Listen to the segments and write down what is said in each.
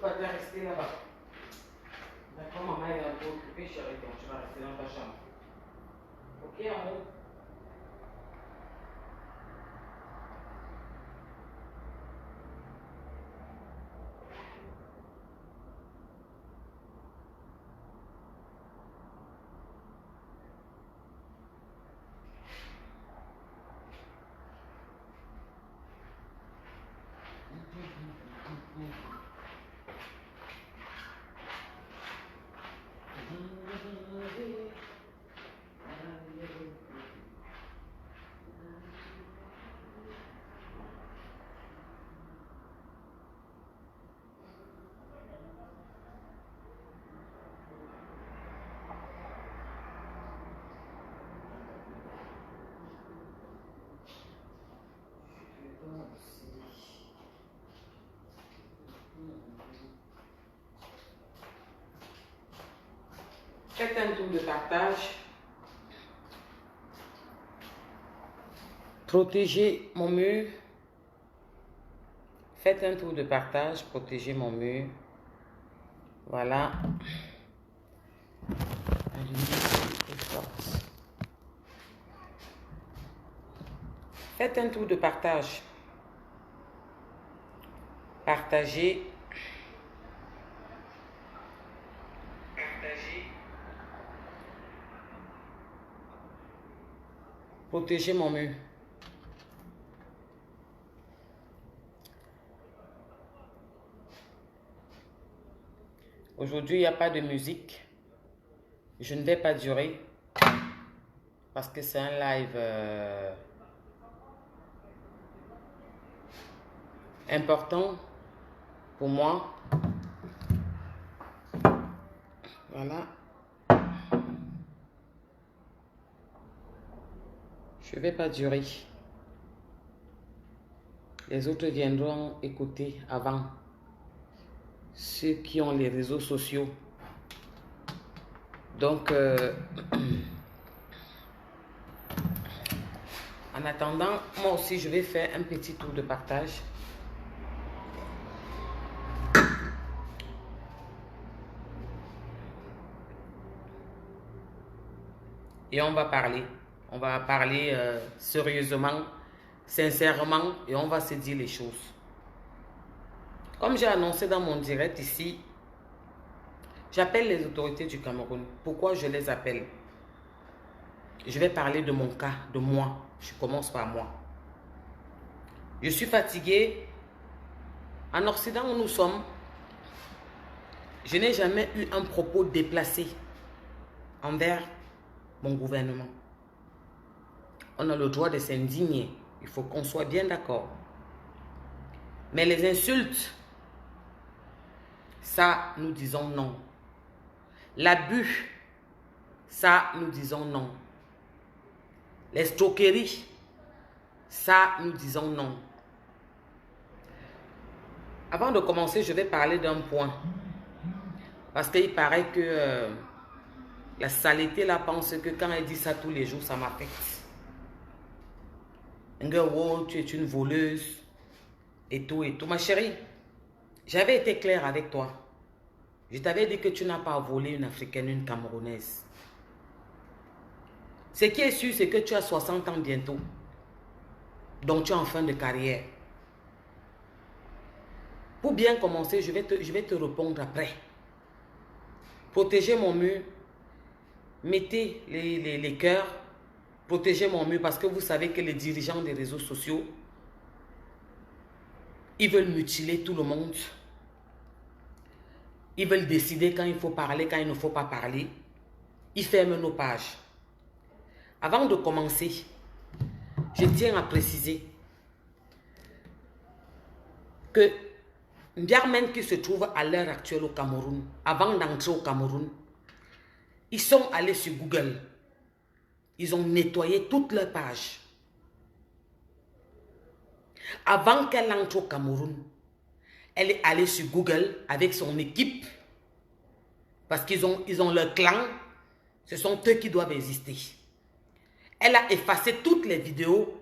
vas te rester là-bas. D'accord, maman elle est un peu occupée, chérie, donc tu vas rester dans ta chambre. Ok, amour? Faites un tour de partage. Protégez mon mur. Faites un tour de partage. Protégez mon mur. Voilà. Faites un tour de partage. Partagez. Protégez mon mur. Aujourd'hui, il n'y a pas de musique. Je ne vais pas durer parce que c'est un live important pour moi. Voilà. Je ne vais pas durer. Les autres viendront écouter avant. Ceux qui ont les réseaux sociaux. Donc, en attendant, moi aussi, je vais faire un petit tour de partage. Et on va parler. On va parler sérieusement, sincèrement, et on va se dire les choses. Comme j'ai annoncé dans mon direct ici, j'appelle les autorités du Cameroun. Pourquoi je les appelle? Je vais parler de mon cas, de moi. Je commence par moi. Je suis fatiguée. En Occident où nous sommes, je n'ai jamais eu un propos déplacé envers mon gouvernement. On a le droit de s'indigner. Il faut qu'on soit bien d'accord. Mais les insultes, ça, nous disons non. L'abus, ça, nous disons non. Les escroqueries, ça, nous disons non. Avant de commencer, je vais parler d'un point. Parce qu'il paraît que la saleté là pense que quand elle dit ça tous les jours, ça m'affecte. Oh, tu es une voleuse. Et tout, et tout. Ma chérie, j'avais été claire avec toi. Je t'avais dit que tu n'as pas volé une Africaine, une Camerounaise. Ce qui est sûr, c'est que tu as 60 ans bientôt. Donc tu es en fin de carrière. Pour bien commencer, je vais te répondre après. Protégez mon mur. Mettez les cœurs. Protégez mon mur parce que vous savez que les dirigeants des réseaux sociaux, ils veulent mutiler tout le monde. Ils veulent décider quand il faut parler, quand il ne faut pas parler. Ils ferment nos pages. Avant de commencer, je tiens à préciser que Ndiarmen qui se trouve à l'heure actuelle au Cameroun, avant d'entrer au Cameroun, ils sont allés sur Google. Ils ont nettoyé toutes leurs pages. Avant qu'elle entre au Cameroun, elle est allée sur Google avec son équipe. Parce qu'ils ont leur clan. Ce sont eux qui doivent exister. Elle a effacé toutes les vidéos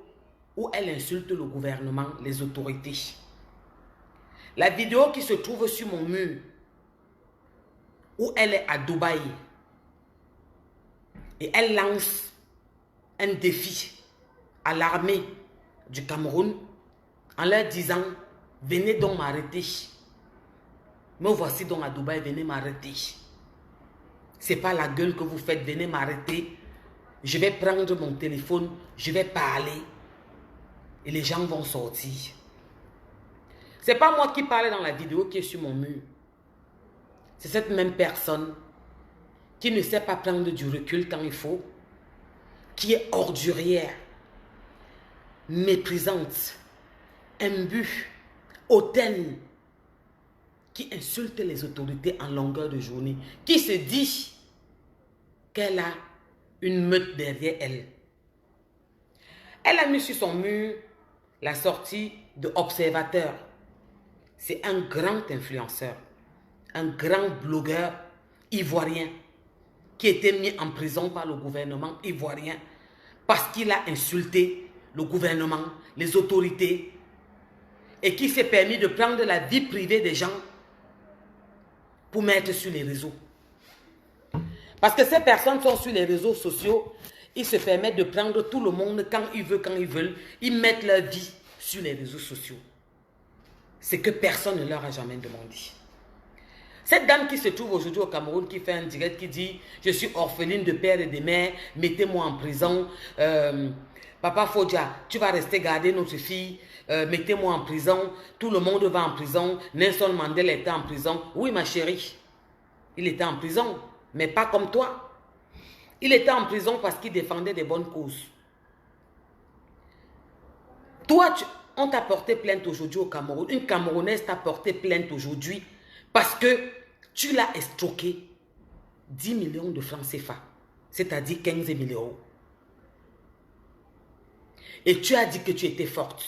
où elle insulte le gouvernement, les autorités. La vidéo qui se trouve sur mon mur, où elle est à Dubaï, et elle lance un défi à l'armée du Cameroun en leur disant, venez donc m'arrêter. Me voici donc à Dubaï, venez m'arrêter. C'est pas la gueule que vous faites, venez m'arrêter. Je vais prendre mon téléphone, je vais parler. Et les gens vont sortir. C'est pas moi qui parle dans la vidéo qui est sur mon mur. C'est cette même personne qui ne sait pas prendre du recul quand il faut, qui est ordurière, méprisante, imbue, hautaine, qui insulte les autorités en longueur de journée, qui se dit qu'elle a une meute derrière elle. Elle a mis sur son mur la sortie de Observateur. C'est un grand influenceur, un grand blogueur ivoirien qui a été mis en prison par le gouvernement ivoirien parce qu'il a insulté le gouvernement, les autorités et qui s'est permis de prendre la vie privée des gens pour mettre sur les réseaux. Parce que ces personnes sont sur les réseaux sociaux, ils se permettent de prendre tout le monde quand ils veulent, ils mettent leur vie sur les réseaux sociaux. C'est que personne ne leur a jamais demandé. Cette dame qui se trouve aujourd'hui au Cameroun, qui fait un direct, qui dit « Je suis orpheline de père et de mère, mettez-moi en prison. Papa Fodja, tu vas rester garder notre fille, mettez-moi en prison. Tout le monde va en prison. Nelson Mandela était en prison. » Oui, ma chérie, il était en prison, mais pas comme toi. Il était en prison parce qu'il défendait des bonnes causes. Toi, on t'a porté plainte aujourd'hui au Cameroun. Une Camerounaise t'a porté plainte aujourd'hui parce que tu l'as escroqué 10 millions de francs CFA, c'est-à-dire 15 000 euros. Et tu as dit que tu étais forte.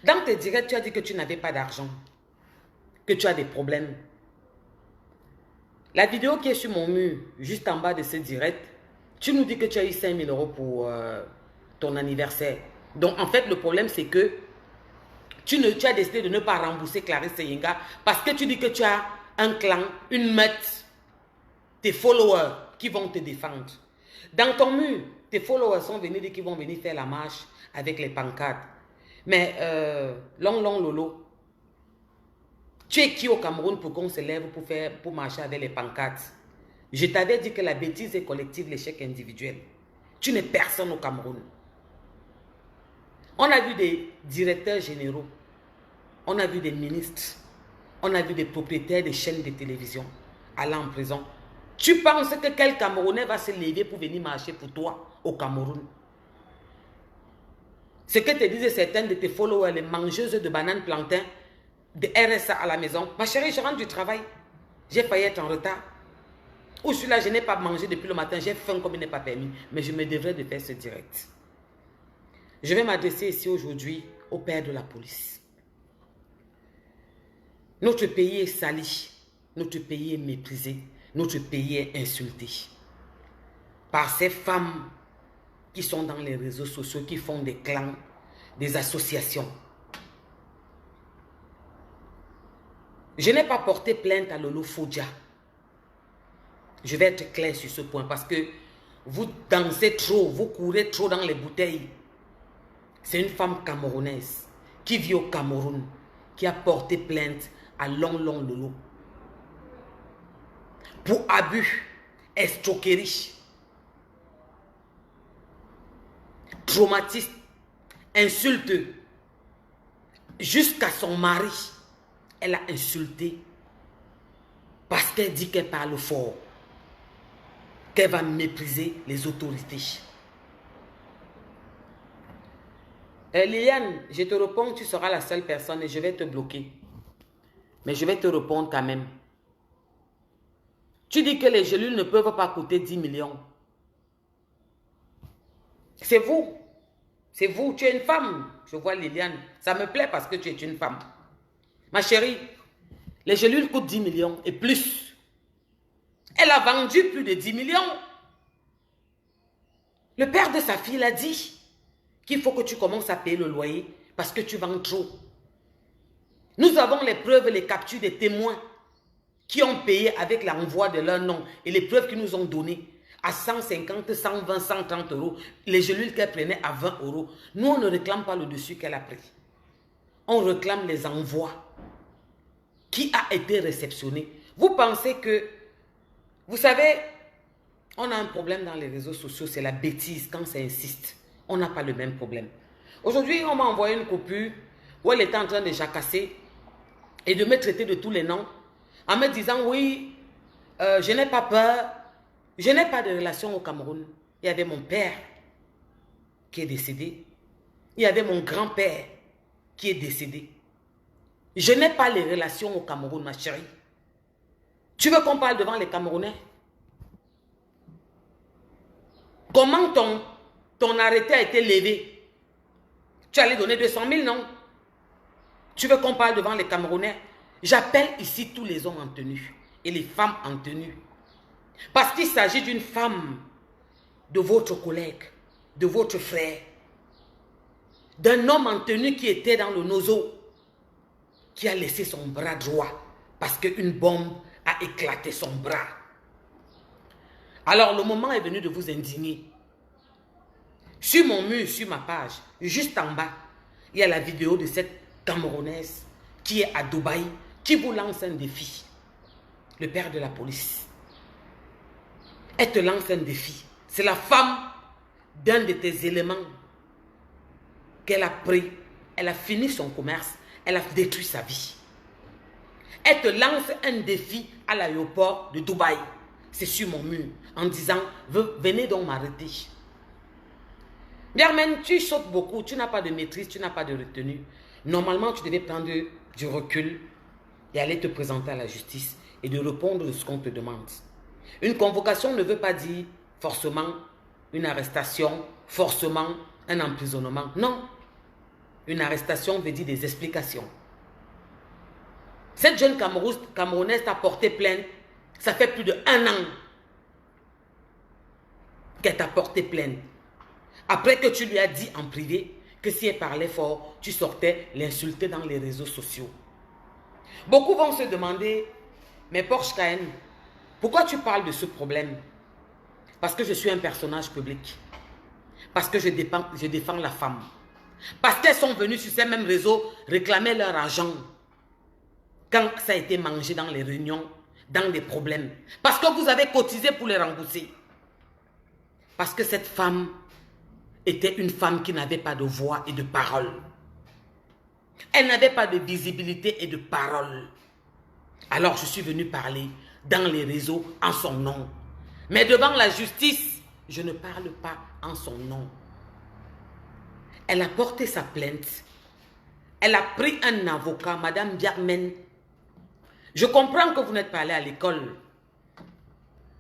Dans tes directs, tu as dit que tu n'avais pas d'argent, que tu as des problèmes. La vidéo qui est sur mon mur, juste en bas de ce direct, tu nous dis que tu as eu 5 000 euros pour ton anniversaire. Donc, en fait, le problème, c'est que tu as décidé de ne pas rembourser Clarisse Seyenga parce que tu dis que tu as un clan, une meute, tes followers qui vont te défendre. Dans ton mur, tes followers sont venus dire qu'ils vont venir faire la marche avec les pancartes. Mais, long lolo, tu es qui au Cameroun pour qu'on se lève pour marcher avec les pancartes? Je t'avais dit que la bêtise est collective, l'échec individuel. Tu n'es personne au Cameroun. On a vu des directeurs généraux, on a vu des ministres, on a vu des propriétaires de chaînes de télévision aller en prison. Tu penses que quel Camerounais va se lever pour venir marcher pour toi au Cameroun? Ce que te disaient certaines de tes followers, les mangeuses de bananes plantain, de RSA à la maison. Ma chérie, je rentre du travail. J'ai failli être en retard. Ou celui-là, je n'ai pas mangé depuis le matin. J'ai faim comme il n'est pas permis. Mais je me devrais de faire ce direct. Je vais m'adresser ici aujourd'hui au père de la police. Notre pays est sali. Notre pays est méprisé. Notre pays est insulté. Par ces femmes qui sont dans les réseaux sociaux, qui font des clans, des associations. Je n'ai pas porté plainte à Lolo Fodja. Je vais être clair sur ce point parce que vous dansez trop, vous courez trop dans les bouteilles. C'est une femme camerounaise qui vit au Cameroun, qui a porté plainte à Long Lolo pour abus, escroquerie, traumatisme, insulte. Jusqu'à son mari, elle a insulté parce qu'elle dit qu'elle parle fort, qu'elle va mépriser les autorités. Liliane, je te réponds, tu seras la seule personne et je vais te bloquer. Mais je vais te répondre quand même. Tu dis que les gélules ne peuvent pas coûter 10 millions. C'est vous. C'est vous. Tu es une femme. Je vois Liliane. Ça me plaît parce que tu es une femme. Ma chérie, les gélules coûtent 10 millions et plus. Elle a vendu plus de 10 millions. Le père de sa fille l'a dit qu'il faut que tu commences à payer le loyer parce que tu vends trop. Nous avons les preuves et les captures des témoins qui ont payé avec l'envoi de leur nom et les preuves qu'ils nous ont données à 150, 120, 130 euros. Les gelules qu'elle prenait à 20 euros. Nous, on ne réclame pas le dessus qu'elle a pris. On réclame les envois qui a été réceptionné. Vous pensez que, vous savez, on a un problème dans les réseaux sociaux, c'est la bêtise quand ça insiste. On n'a pas le même problème. Aujourd'hui, on m'a envoyé une copie où elle était en train de jacasser et de me traiter de tous les noms en me disant, oui, je n'ai pas peur, je n'ai pas de relation au Cameroun. Il y avait mon père qui est décédé. Il y avait mon grand-père qui est décédé. Je n'ai pas les relations au Cameroun, ma chérie. Tu veux qu'on parle devant les Camerounais? Comment ton arrêté a été levé? Tu allais donner 200 000, non? Tu veux qu'on parle devant les Camerounais? J'appelle ici tous les hommes en tenue et les femmes en tenue. Parce qu'il s'agit d'une femme, de votre collègue, de votre frère, d'un homme en tenue qui était dans le nozo, qui a laissé son bras droit parce qu'une bombe a éclaté son bras. Alors le moment est venu de vous indigner. Sur mon mur, sur ma page, juste en bas, il y a la vidéo de cette Camerounaise qui est à Dubaï, qui vous lance un défi. Le père de la police. Elle te lance un défi. C'est la femme d'un de tes éléments qu'elle a pris. Elle a fini son commerce. Elle a détruit sa vie. Elle te lance un défi à l'aéroport de Dubaï. C'est sur mon mur. En disant, venez donc m'arrêter. Germaine, tu sautes beaucoup. Tu n'as pas de maîtrise. Tu n'as pas de retenue. Normalement, tu devais prendre du recul et aller te présenter à la justice et de répondre de ce qu'on te demande. Une convocation ne veut pas dire forcément une arrestation, forcément un emprisonnement. Non. Une arrestation veut dire des explications. Cette jeune Camerounaise t'a porté plainte. Ça fait plus de 1 an qu'elle t'a porté plainte. Après que tu lui as dit en privé que si elle parlait fort, tu sortais l'insulter dans les réseaux sociaux. Beaucoup vont se demander, mais Porsche Cayenne, pourquoi tu parles de ce problème? Parce que je suis un personnage public. Parce que je défends la femme. Parce qu'elles sont venues sur ces mêmes réseaux réclamer leur argent quand ça a été mangé dans les réunions, dans des problèmes. Parce que vous avez cotisé pour les rembourser. Parce que cette femme était une femme qui n'avait pas de voix et de parole. Elle n'avait pas de visibilité et de parole. Alors je suis venu parler dans les réseaux en son nom. Mais devant la justice, je ne parle pas en son nom. Elle a porté sa plainte. Elle a pris un avocat, Madame Germaine. Je comprends que vous n'êtes pas allé à l'école.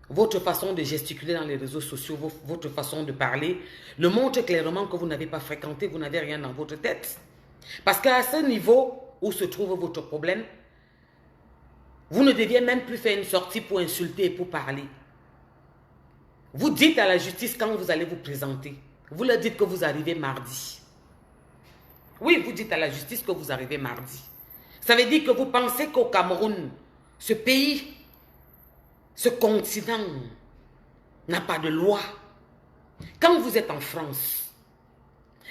Votre façon de gesticuler dans les réseaux sociaux, votre façon de parler, le montre clairement que vous n'avez pas fréquenté, vous n'avez rien dans votre tête. Parce qu'à ce niveau où se trouve votre problème, vous ne deviez même plus faire une sortie pour insulter et pour parler. Vous dites à la justice quand vous allez vous présenter. Vous leur dites que vous arrivez mardi. Oui, vous dites à la justice que vous arrivez mardi. Ça veut dire que vous pensez qu'au Cameroun, ce pays, ce continent n'a pas de loi. Quand vous êtes en France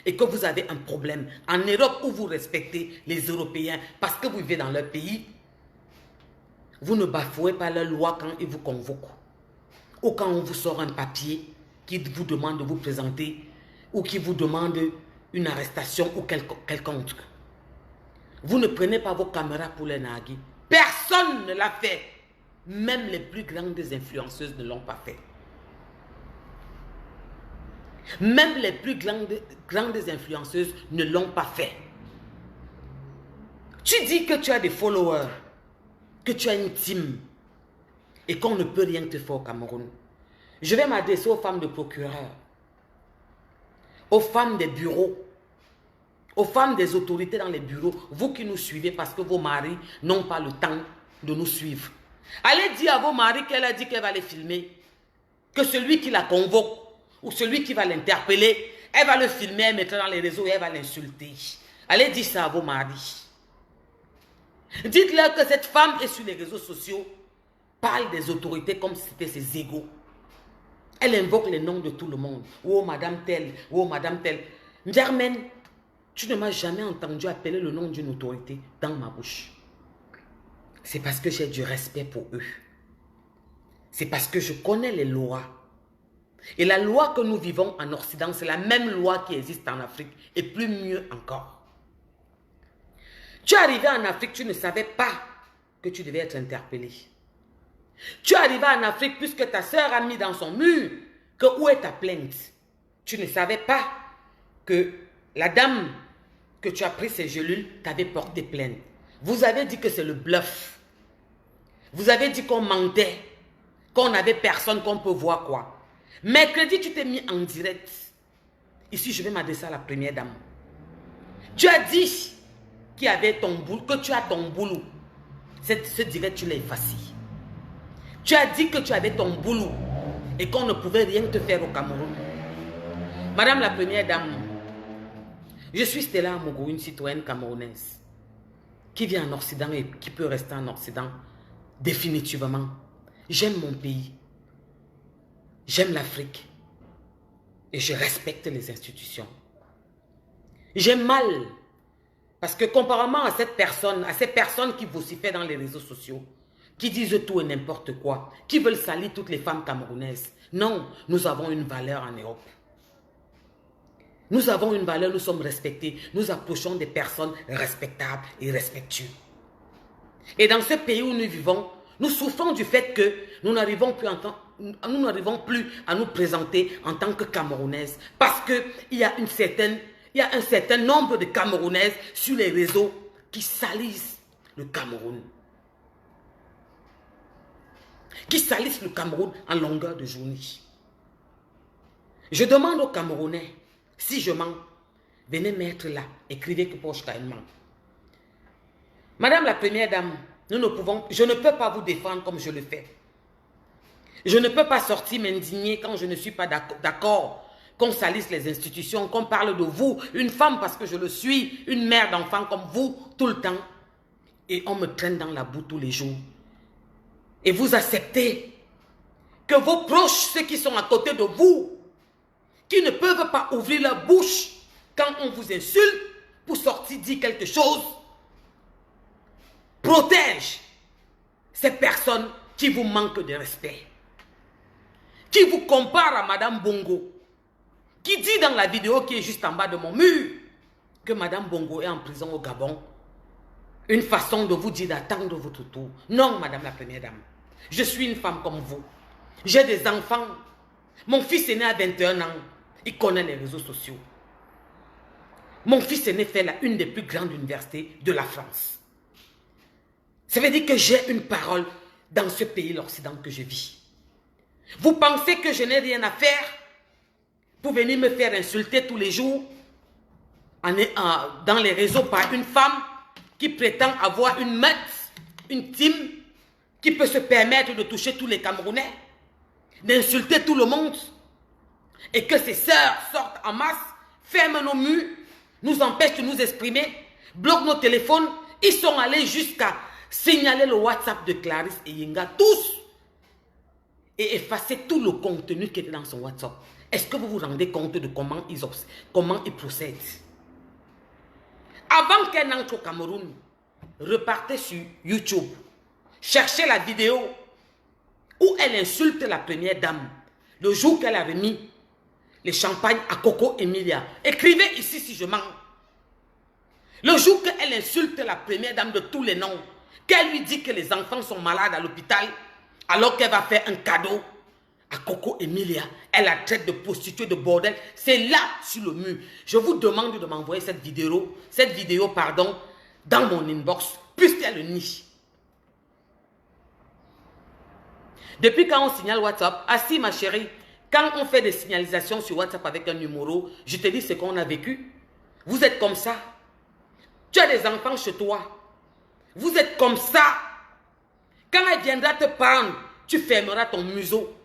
et que vous avez un problème, en Europe où vous respectez les Européens parce que vous vivez dans leur pays, vous ne bafouez pas leur loi quand ils vous convoquent. Ou quand on vous sort un papier qui vous demande de vous présenter ou qui vous demande une arrestation ou quelconque. Vous ne prenez pas vos caméras pour les narguer. Personne ne l'a fait. Même les plus grandes influenceuses ne l'ont pas fait. Même les plus grandes influenceuses ne l'ont pas fait. Tu dis que tu as des followers, que tu as une team et qu'on ne peut rien te faire au Cameroun. Je vais m'adresser aux femmes de procureurs, aux femmes des bureaux, aux femmes des autorités dans les bureaux, vous qui nous suivez parce que vos maris n'ont pas le temps de nous suivre. Allez dire à vos maris qu'elle a dit qu'elle va les filmer, que celui qui la convoque ou celui qui va l'interpeller, elle va le filmer, elle mettra dans les réseaux et elle va l'insulter. Allez dire ça à vos maris. Dites-leur que cette femme est sur les réseaux sociaux, parle des autorités comme si c'était ses égaux. Elle invoque les noms de tout le monde. Oh, madame telle, oh, madame telle. Germaine, tu ne m'as jamais entendu appeler le nom d'une autorité dans ma bouche. C'est parce que j'ai du respect pour eux. C'est parce que je connais les lois. Et la loi que nous vivons en Occident, c'est la même loi qui existe en Afrique, et plus mieux encore. Tu es arrivé en Afrique, tu ne savais pas que tu devais être interpellé. Tu es arrivé en Afrique puisque ta soeur a mis dans son mur que où est ta plainte. Tu ne savais pas que la dame que tu as pris ses gélules t'avait porté plainte. Vous avez dit que c'est le bluff. Vous avez dit qu'on mentait, qu'on n'avait personne, qu'on peut voir quoi. Mercredi, tu t'es mis en direct. Ici, je vais m'adresser à la première dame. Tu as dit que tu as ton boulot. Ce direct, tu l'as effacé. Tu as dit que tu avais ton boulot et qu'on ne pouvait rien te faire au Cameroun. Madame la première dame, je suis Stella Amogo, une citoyenne camerounaise qui vit en Occident et qui peut rester en Occident définitivement. J'aime mon pays. J'aime l'Afrique. Et je respecte les institutions. J'ai mal parce que comparément à ces personnes qui vocifèrent dans les réseaux sociaux, qui disent tout et n'importe quoi, qui veulent salir toutes les femmes camerounaises. Non, nous avons une valeur en Europe. Nous avons une valeur, nous sommes respectés. Nous approchons des personnes respectables et respectueuses. Et dans ce pays où nous vivons, nous souffrons du fait que nous n'arrivons plus à nous présenter en tant que Camerounaises. Parce qu'il y a un certain nombre de Camerounaises sur les réseaux qui salissent le Cameroun. Qui salissent le Cameroun en longueur de journée. Je demande aux Camerounais, si je mens, venez mettre là, écrivez que Poche ment. Madame la première dame, je ne peux pas vous défendre comme je le fais. Je ne peux pas sortir m'indigner quand je ne suis pas d'accord qu'on salisse les institutions, qu'on parle de vous, une femme parce que je le suis, une mère d'enfant comme vous, tout le temps. Et on me traîne dans la boue tous les jours. Et vous acceptez que vos proches, ceux qui sont à côté de vous, qui ne peuvent pas ouvrir leur bouche quand on vous insulte pour sortir dire quelque chose, protègent ces personnes qui vous manquent de respect, qui vous comparent à Madame Bongo, qui dit dans la vidéo qui est juste en bas de mon mur que Madame Bongo est en prison au Gabon. Une façon de vous dire d'attendre votre tour. Non, Madame la Première Dame. Je suis une femme comme vous. J'ai des enfants. Mon fils est né à 21 ans. Il connaît les réseaux sociaux. Mon fils aîné fait une des plus grandes universités de la France. Ça veut dire que j'ai une parole dans ce pays, l'Occident que je vis. Vous pensez que je n'ai rien à faire pour venir me faire insulter tous les jours dans les réseaux par une femme qui prétend avoir une meute, une team, qui peut se permettre de toucher tous les Camerounais, d'insulter tout le monde, et que ses sœurs sortent en masse, ferment nos murs, nous empêchent de nous exprimer, bloquent nos téléphones. Ils sont allés jusqu'à signaler le WhatsApp de Clarisse et Yenga, tous, et effacer tout le contenu qui était dans son WhatsApp. Est-ce que vous vous rendez compte de comment ils procèdent? Avant qu'elle n'entre au Cameroun, repartez sur YouTube, cherchez la vidéo où elle insulte la première dame, le jour qu'elle a remis les champagnes à Coco Emilia. Écrivez ici si je mens. Le jour qu'elle insulte la première dame de tous les noms, qu'elle lui dit que les enfants sont malades à l'hôpital, alors qu'elle va faire un cadeau à Coco Emilia, elle la traite de prostituée, de bordel. C'est là, sur le mur. Je vous demande de m'envoyer cette vidéo, dans mon inbox, puisqu'elle le nie. Depuis quand on signale WhatsApp, assis ma chérie, quand on fait des signalisations sur WhatsApp avec un numéro, je te dis ce qu'on a vécu. Vous êtes comme ça. Tu as des enfants chez toi. Vous êtes comme ça. Quand elle viendra te prendre, tu fermeras ton museau.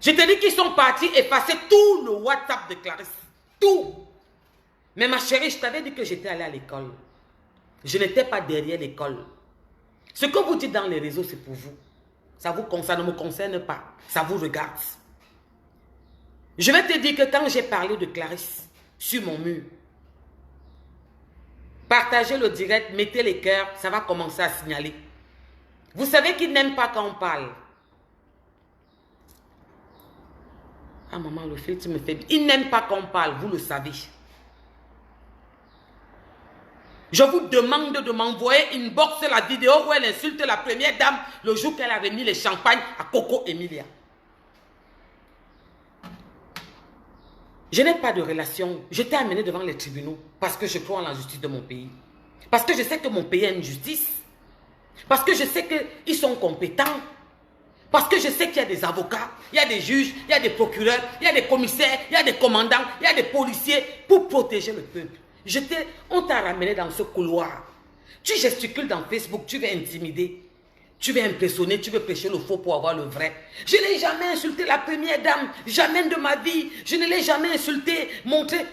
Je te dis qu'ils sont partis effacer tout le WhatsApp de Clarisse. Tout. Mais ma chérie, je t'avais dit que j'étais allée à l'école. Je n'étais pas derrière l'école. Ce que vous dites dans les réseaux, c'est pour vous. Ça ne me concerne pas. Ça vous regarde. Je vais te dire que quand j'ai parlé de Clarisse sur mon mur, partagez le direct, mettez les cœurs, ça va commencer à signaler. Vous savez qu'ils n'aiment pas quand on parle. Ah maman, le filtre me fait... Ils n'aiment pas quand on parle, vous le savez. Je vous demande de m'envoyer une box la vidéo où elle insulte la première dame le jour qu'elle a remis les champagnes à Coco Emilia. Je n'ai pas de relation. Je t'ai amené devant les tribunaux parce que je crois en la justice de mon pays. Parce que je sais que mon pays a une justice. Parce que je sais qu'ils sont compétents. Parce que je sais qu'il y a des avocats, il y a des juges, il y a des procureurs, il y a des commissaires, il y a des commandants, il y a des policiers pour protéger le peuple. On t'a ramené dans ce couloir. Tu gesticules dans Facebook, tu veux intimider. Tu veux impressionner, tu veux prêcher le faux pour avoir le vrai. Je n'ai jamais insulté la première dame, jamais de ma vie. Je ne l'ai jamais insulté, montré.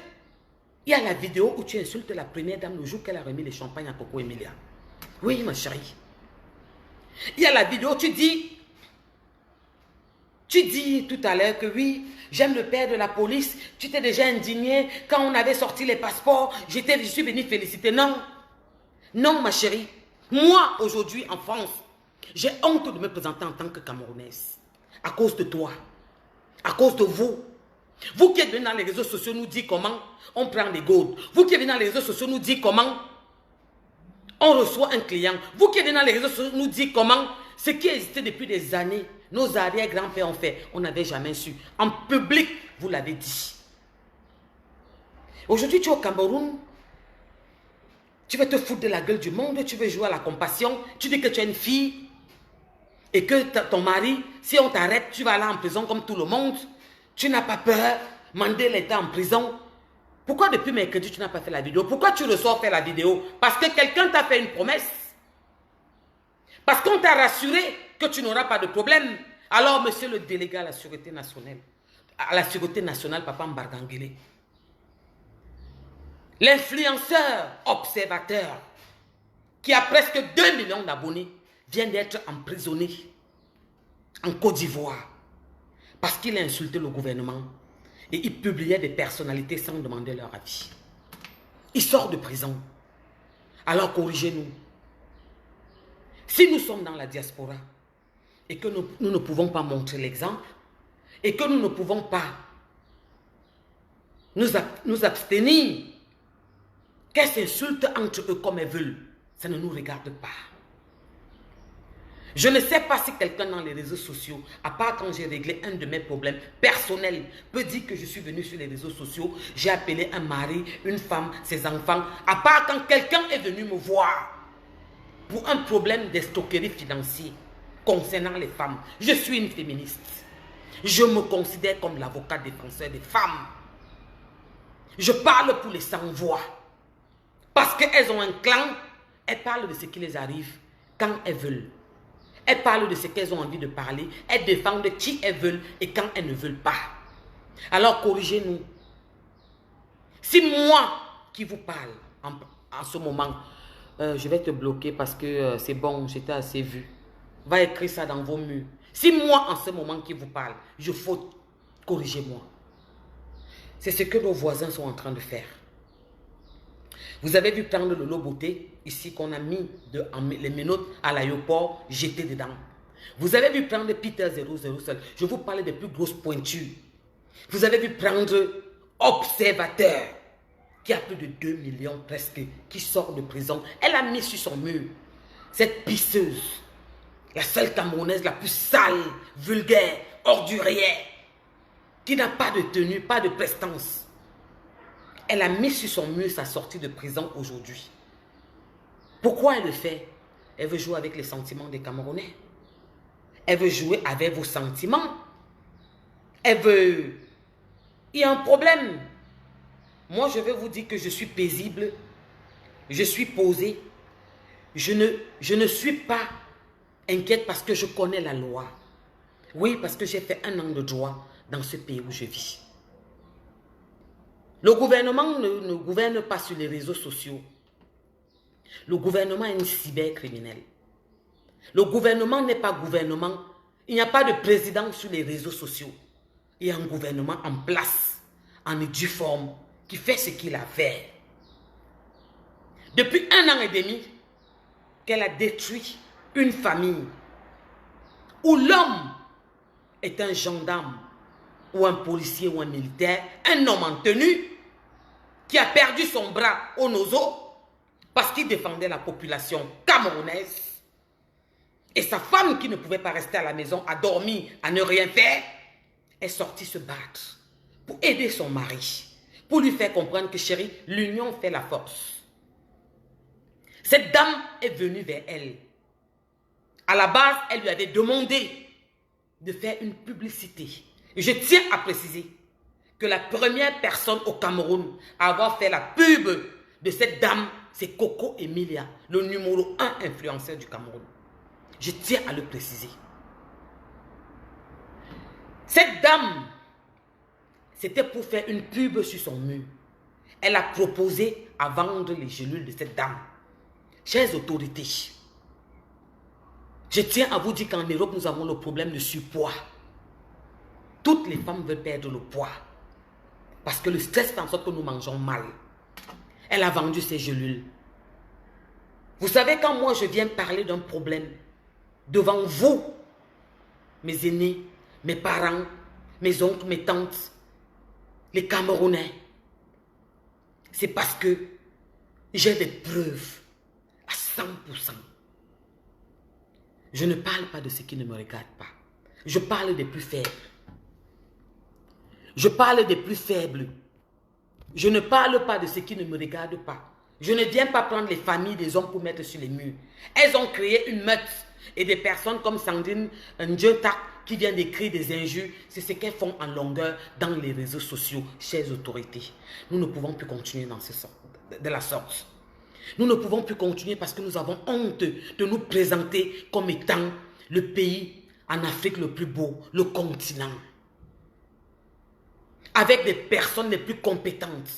Il y a la vidéo où tu insultes la première dame le jour qu'elle a remis les champagnes à Coco Emilia. Oui, ma chérie. Il y a la vidéo où tu dis tout à l'heure que oui, j'aime le père de la police. Tu t'es déjà indigné quand on avait sorti les passeports. Je suis venu féliciter. Non, non, ma chérie. Moi, aujourd'hui, en France, j'ai honte de me présenter en tant que Camerounaise. À cause de toi. À cause de vous. Vous qui êtes venus dans les réseaux sociaux nous dire comment on prend les gourdes. Vous qui êtes venus dans les réseaux sociaux nous dire comment on reçoit un client. Vous qui êtes venus dans les réseaux sociaux nous dire comment ce qui existait depuis des années, nos arrière-grands-pères ont fait. On n'avait jamais su. En public, vous l'avez dit. Aujourd'hui, tu es au Cameroun. Tu veux te foutre de la gueule du monde. Tu veux jouer à la compassion. Tu dis que tu es une fille. Et que ton mari, si on t'arrête, tu vas aller en prison comme tout le monde. Tu n'as pas peur. Mandela était en prison. Pourquoi depuis mercredi, tu n'as pas fait la vidéo? Pourquoi tu ressors faire la vidéo? Parce que quelqu'un t'a fait une promesse. Parce qu'on t'a rassuré que tu n'auras pas de problème. Alors, monsieur le délégué à la Sûreté nationale, Papa Mbargangele, l'influenceur observateur qui a presque 2 millions d'abonnés vient d'être emprisonné en Côte d'Ivoire parce qu'il a insulté le gouvernement et il publiait des personnalités sans demander leur avis. Il sort de prison. Alors corrigez-nous. Si nous sommes dans la diaspora et que nous ne pouvons pas montrer l'exemple et que nous ne pouvons pas nous abstenir, qu'elles s'insultent entre eux comme elles veulent, ça ne nous regarde pas. Je ne sais pas si quelqu'un dans les réseaux sociaux, à part quand j'ai réglé un de mes problèmes personnels, peut dire que je suis venu sur les réseaux sociaux, j'ai appelé un mari, une femme, ses enfants, à part quand quelqu'un est venu me voir pour un problème d'escroquerie financière concernant les femmes. Je suis une féministe. Je me considère comme l'avocat défenseur des femmes. Je parle pour les sans-voix. Parce qu'elles ont un clan, elles parlent de ce qui les arrive quand elles veulent. Elles parlent de ce qu'elles ont envie de parler. Elles défendent qui elles veulent et quand elles ne veulent pas. Alors corrigez-nous. Si moi qui vous parle en ce moment, je vais te bloquer parce que c'est bon, j'étais assez vu. Va écrire ça dans vos murs. Si moi en ce moment qui vous parle, je faute, corrigez-moi. C'est ce que nos voisins sont en train de faire. Vous avez vu prendre le Loboté, ici qu'on a mis les menottes à l'aéroport, jeté dedans. Vous avez vu prendre Peter 007, je vous parlais des plus grosses pointures. Vous avez vu prendre Observateur, qui a plus de 2 millions presque, qui sort de prison. Elle a mis sur son mur cette pisseuse, la seule Camerounaise la plus sale, vulgaire, ordurière, qui n'a pas de tenue, pas de prestance. Elle a mis sur son mur sa sortie de prison aujourd'hui. Pourquoi elle le fait? Elle veut jouer avec les sentiments des Camerounais. Elle veut jouer avec vos sentiments. Elle veut... Il y a un problème. Moi, je vais vous dire que je suis paisible. Je suis posée. Je ne suis pas inquiète parce que je connais la loi. Oui, parce que j'ai fait 1 an de droit dans ce pays où je vis. Le gouvernement ne gouverne pas sur les réseaux sociaux. Le gouvernement est un cybercriminel. Le gouvernement n'est pas gouvernement. Il n'y a pas de président sur les réseaux sociaux. Il y a un gouvernement en place, en uniforme, qui fait ce qu'il a fait. Depuis 1 an et demi, qu'elle a détruit une famille où l'homme est un gendarme ou un policier ou un militaire, un homme en tenue qui a perdu son bras au nozo parce qu'il défendait la population camerounaise. Et sa femme qui ne pouvait pas rester à la maison, à dormir, à ne rien faire, est sortie se battre pour aider son mari, pour lui faire comprendre que chérie, l'union fait la force. Cette dame est venue vers elle. À la base, elle lui avait demandé de faire une publicité. Et je tiens à préciser que la première personne au Cameroun à avoir fait la pub de cette dame, c'est Coco Emilia, le numéro 1 influenceur du Cameroun. Je tiens à le préciser. Cette dame, c'était pour faire une pub sur son mur. Elle a proposé à vendre les gélules de cette dame. Chères autorités, je tiens à vous dire qu'en Europe, nous avons le problème de surpoids. Toutes les femmes veulent perdre le poids. Parce que le stress fait en sorte que nous mangeons mal. Elle a vendu ses gélules. Vous savez, quand moi je viens parler d'un problème devant vous, mes aînés, mes parents, mes oncles, mes tantes, les Camerounais, c'est parce que j'ai des preuves à 100%. Je ne parle pas de ceux qui ne me regardent pas. Je parle des plus faibles. Je parle des plus faibles. Je ne parle pas de ceux qui ne me regardent pas. Je ne viens pas prendre les familles des hommes pour mettre sur les murs. Elles ont créé une meute. Et des personnes comme Sandrine Ndjeta qui viennent d'écrire des injures, c'est ce qu'elles font en longueur dans les réseaux sociaux, chères autorités. Nous ne pouvons plus continuer de la sorte. Nous ne pouvons plus continuer parce que nous avons honte de nous présenter comme étant le pays en Afrique le plus beau, le continent. Avec des personnes les plus compétentes.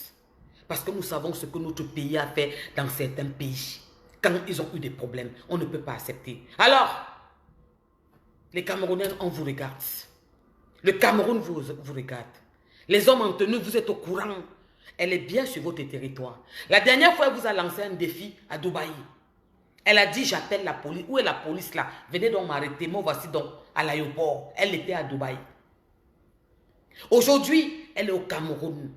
Parce que nous savons ce que notre pays a fait dans certains pays. Quand ils ont eu des problèmes, on ne peut pas accepter. Alors, les Camerounais, on vous regarde. Le Cameroun vous regarde. Les hommes en tenue, vous êtes au courant. Elle est bien sur votre territoire. La dernière fois, elle vous a lancé un défi à Dubaï. Elle a dit, j'appelle la police. Où est la police là? Venez donc m'arrêter. Moi, voici donc à l'aéroport. Elle était à Dubaï. Aujourd'hui, elle est au Cameroun.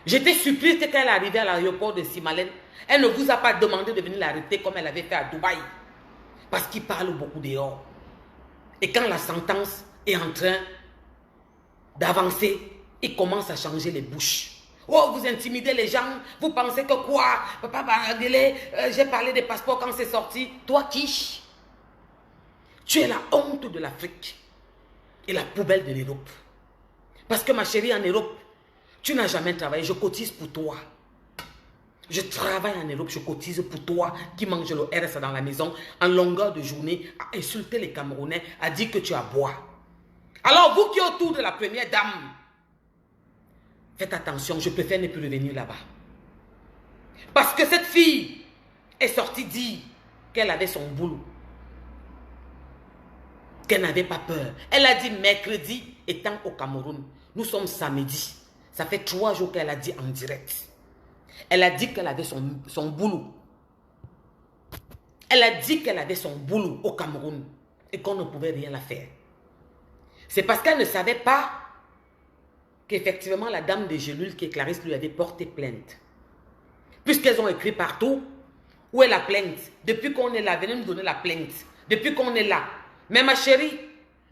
J'étais surprise quand elle est arrivée à l'aéroport de Simalène. Elle ne vous a pas demandé de venir l'arrêter comme elle avait fait à Dubaï. Parce qu'il parle beaucoup dehors. Et quand la sentence est en train d'avancer, il commence à changer les bouches. Oh, vous intimidez les gens. Vous pensez que quoi? Papa Baradele, j'ai parlé des passeports quand c'est sorti. Toi qui? Tu es la honte de l'Afrique. Et la poubelle de l'Europe. Parce que ma chérie, en Europe, tu n'as jamais travaillé. Je cotise pour toi. Je travaille en Europe, je cotise pour toi qui mange le RSA dans la maison en longueur de journée, à insulter les Camerounais, à dire que tu as bois. Alors vous qui êtes autour de la première dame, faites attention, je préfère ne plus revenir là-bas. Parce que cette fille est sortie dire qu'elle avait son boulot. Qu'elle n'avait pas peur. Elle a dit mercredi, étant au Cameroun, nous sommes samedi. Ça fait 3 jours qu'elle a dit en direct. Elle a dit qu'elle avait son boulot. Elle a dit qu'elle avait son boulot au Cameroun et qu'on ne pouvait rien la faire. C'est parce qu'elle ne savait pas qu'effectivement la dame des gélules qui est Clarisse lui avait porté plainte. Puisqu'elles ont écrit partout, où est la plainte? Depuis qu'on est là, venez nous donner la plainte. Depuis qu'on est là. Mais ma chérie,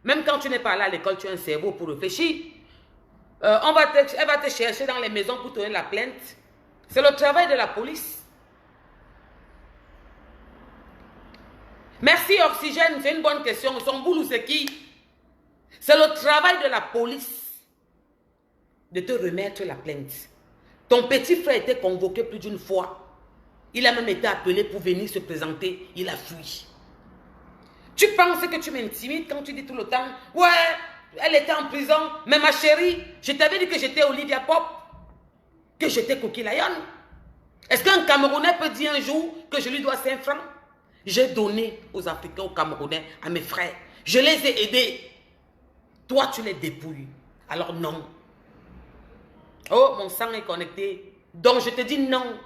même quand tu n'es pas là à l'école, tu as un cerveau pour réfléchir. Elle va te chercher dans les maisons pour te donner la plainte. C'est le travail de la police. Merci Oxygène, c'est une bonne question. Son boulot c'est qui? C'est le travail de la police de te remettre la plainte. Ton petit frère était convoqué plus d'une fois. Il a même été appelé pour venir se présenter. Il a fui. Tu penses que tu m'intimides quand tu dis tout le temps, ouais, elle était en prison, mais ma chérie, je t'avais dit que j'étais Olivia Pop, que j'étais Cookie Lion. Est-ce qu'un Camerounais peut dire un jour que je lui dois 5 francs? J'ai donné aux Africains, aux Camerounais, à mes frères. Je les ai aidés. Toi, tu les dépouilles. Alors non. Oh, mon sang est connecté. Donc, je te dis non.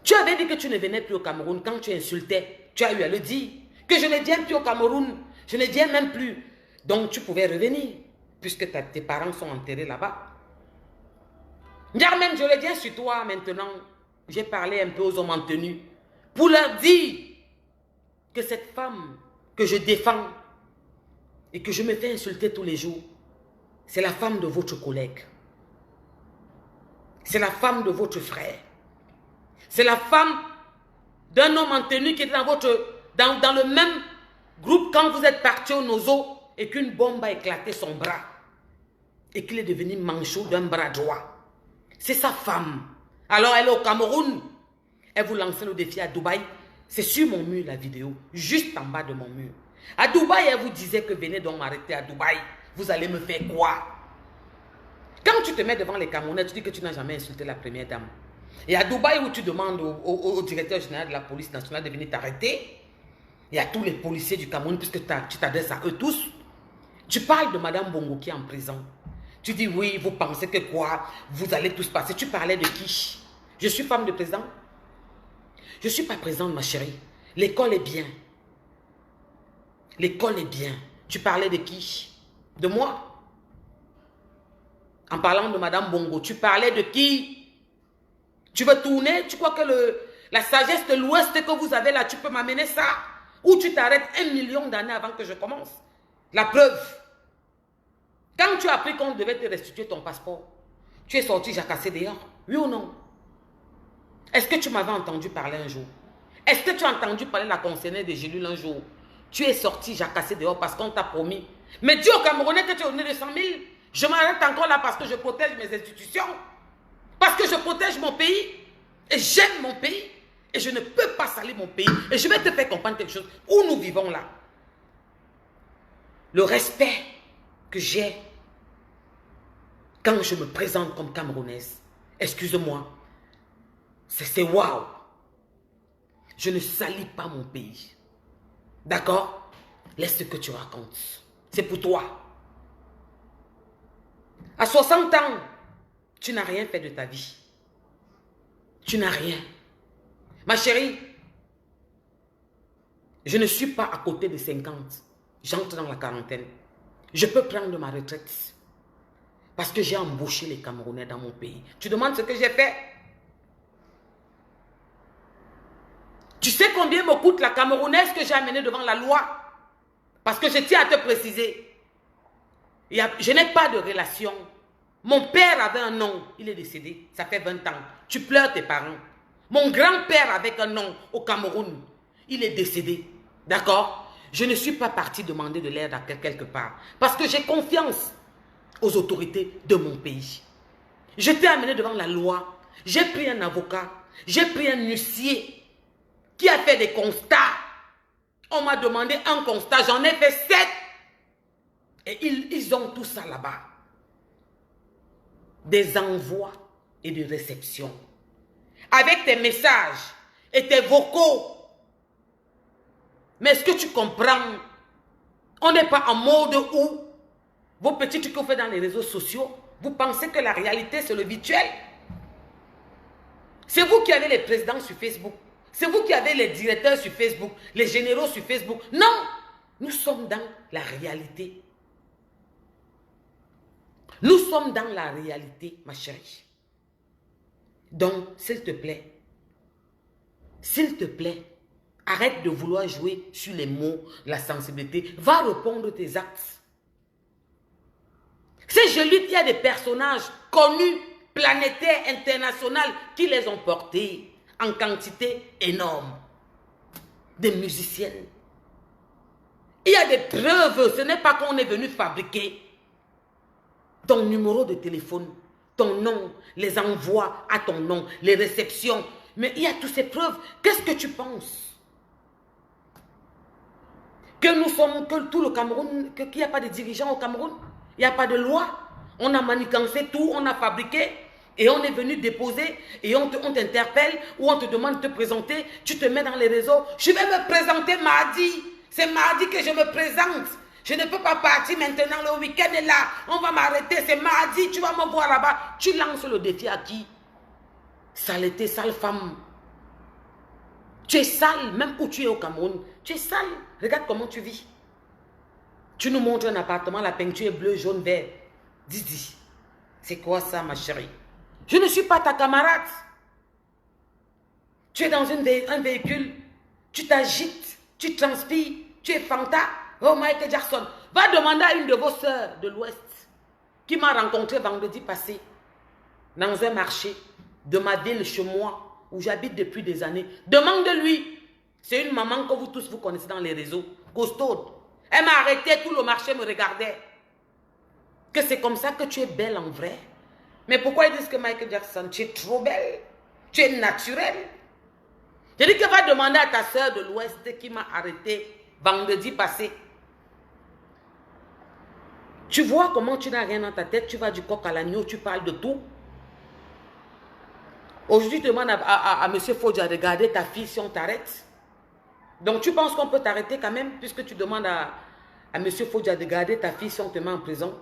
Tu avais dit que tu ne venais plus au Cameroun. Quand tu insultais, tu as eu à le dire. Que je ne viens plus au Cameroun. Je ne viens même plus. Donc, tu pouvais revenir. Puisque tes parents sont enterrés là-bas. Germaine, je le dis sur toi maintenant. J'ai parlé un peu aux hommes en tenue. Pour leur dire que cette femme que je défends et que je me fais insulter tous les jours, c'est la femme de votre collègue. C'est la femme de votre frère. C'est la femme d'un homme en tenue qui était dans le même groupe quand vous êtes parti au Nozo et qu'une bombe a éclaté son bras et qu'il est devenu manchot d'un bras droit. C'est sa femme. Alors elle est au Cameroun. Elle vous lance le défi à Dubaï. C'est sur mon mur la vidéo, juste en bas de mon mur. À Dubaï, elle vous disait que venez donc m'arrêter à Dubaï. Vous allez me faire quoi? Quand tu te mets devant les Camerounais, tu dis que tu n'as jamais insulté la première dame. Et à Dubaï, où tu demandes au directeur général de la police nationale de venir t'arrêter, et à tous les policiers du Cameroun, puisque tu t'adresses à eux tous, tu parles de Madame Bongo qui est en prison. Tu dis oui, vous pensez que quoi? Vous allez tous passer. Tu parlais de qui? Je suis femme de président. Je ne suis pas présente, ma chérie. L'école est bien. L'école est bien. Tu parlais de qui? De moi. En parlant de Madame Bongo, tu parlais de qui? Tu veux tourner? Tu crois que la sagesse de l'Ouest que vous avez là, tu peux m'amener ça? Ou tu t'arrêtes 1 million d'années avant que je commence? La preuve. Quand tu as appris qu'on devait te restituer ton passeport, tu es sorti jacassé dehors? Oui ou non? Est-ce que tu m'avais entendu parler un jour? Est-ce que tu as entendu parler de la concernée des Gélules un jour? Tu es sorti jacassé dehors parce qu'on t'a promis. Mais dis aux Camerounais que tu es au nez de 100 000. Je m'arrête encore là parce que je protège mes institutions. Parce que je protège mon pays. Et j'aime mon pays. Et je ne peux pas salir mon pays. Et je vais te faire comprendre quelque chose. Où nous vivons là. Le respect que j'ai quand je me présente comme Camerounaise. Excuse-moi. C'est waouh. Je ne salis pas mon pays. D'accord? Laisse ce que tu racontes. C'est pour toi. À 60 ans, tu n'as rien fait de ta vie. Tu n'as rien. Ma chérie, je ne suis pas à côté de 50. J'entre dans la quarantaine. Je peux prendre ma retraite. Parce que j'ai embauché les Camerounais dans mon pays. Tu demandes ce que j'ai fait? Tu sais combien me coûte la Camerounaise que j'ai amenée devant la loi? Parce que je tiens à te préciser. Je n'ai pas de relation. Mon père avait un nom. Il est décédé. Ça fait 20 ans. Tu pleures tes parents. Mon grand-père avait un nom au Cameroun. Il est décédé. D'accord? Je ne suis pas partie demander de l'aide à quelque part. Parce que j'ai confiance aux autorités de mon pays. Je t'ai amené devant la loi. J'ai pris un avocat. J'ai pris un huissier qui a fait des constats. On m'a demandé un constat. J'en ai fait 7. Et ils ont tout ça là-bas. Des envois et de réceptions. Avec tes messages et tes vocaux. Mais est-ce que tu comprends? On n'est pas en mode où vos petits trucs qu'on fait dans les réseaux sociaux, vous pensez que la réalité c'est le virtuel? C'est vous qui avez les présidents sur Facebook. C'est vous qui avez les directeurs sur Facebook, les généraux sur Facebook. Non, nous sommes dans la réalité. Nous sommes dans la réalité, ma chérie. Donc, s'il te plaît, arrête de vouloir jouer sur les mots, la sensibilité. Va répondre tes actes. Ces Gélules, il y a des personnages connus, planétaires, internationaux, qui les ont portés en quantité énorme. Des musiciennes. Il y a des preuves, ce n'est pas qu'on est venu fabriquer. Ton numéro de téléphone, ton nom, les envois à ton nom, les réceptions. Mais il y a toutes ces preuves. Qu'est-ce que tu penses? Que nous sommes, que tout le Cameroun, qu'il n'y a pas de dirigeants au Cameroun? Il n'y a pas de loi? On a manigancé tout, on a fabriqué. Et on est venu déposer et on t'interpelle ou on te demande de te présenter. Tu te mets dans les réseaux. Je vais me présenter mardi. C'est mardi que je me présente. Je ne peux pas partir maintenant. Le week-end est là. On va m'arrêter. C'est mardi. Tu vas me voir là-bas. Tu lances le défi à qui? Saleté, sale femme. Tu es sale, même où tu es au Cameroun. Tu es sale. Regarde comment tu vis. Tu nous montres un appartement, la peinture est bleue, jaune, vert. Dis, c'est quoi ça, ma chérie? Je ne suis pas ta camarade. Tu es dans un véhicule, tu t'agites, tu transpires, tu es fanta. Oh, Michael Jackson. Va demander à une de vos sœurs de l'Ouest qui m'a rencontré vendredi passé dans un marché de ma ville chez moi, où j'habite depuis des années. Demande-lui. C'est une maman que vous tous vous connaissez dans les réseaux. Costaude. Elle m'a arrêté, tout le marché me regardait. Que c'est comme ça que tu es belle en vrai. Mais pourquoi ils disent que Michael Jackson, tu es trop belle, tu es naturelle? Je dis que va demander à ta soeur de l'Ouest qui m'a arrêté vendredi passé. Tu vois comment tu n'as rien dans ta tête, tu vas du coq à l'agneau, tu parles de tout. Aujourd'hui, tu demandes à M. Fodja de garder ta fille si on t'arrête. Donc tu penses qu'on peut t'arrêter quand même, puisque tu demandes à M. Fodja de garder ta fille si on te met en prison.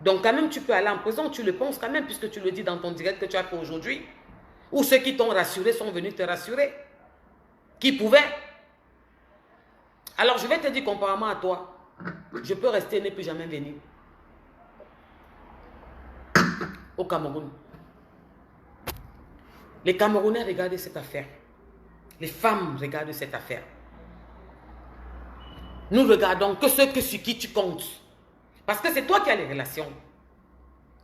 Donc quand même tu peux aller en prison, tu le penses quand même, puisque tu le dis dans ton direct que tu as fait aujourd'hui. Ou ceux qui t'ont rassuré sont venus te rassurer. Qui pouvaient. Alors je vais te dire comparément à toi, je peux rester et ne plus jamais venir au Cameroun. Les Camerounais regardent cette affaire. Les femmes regardent cette affaire. Nous regardons que ceux sur qui tu comptes. Parce que c'est toi qui as les relations.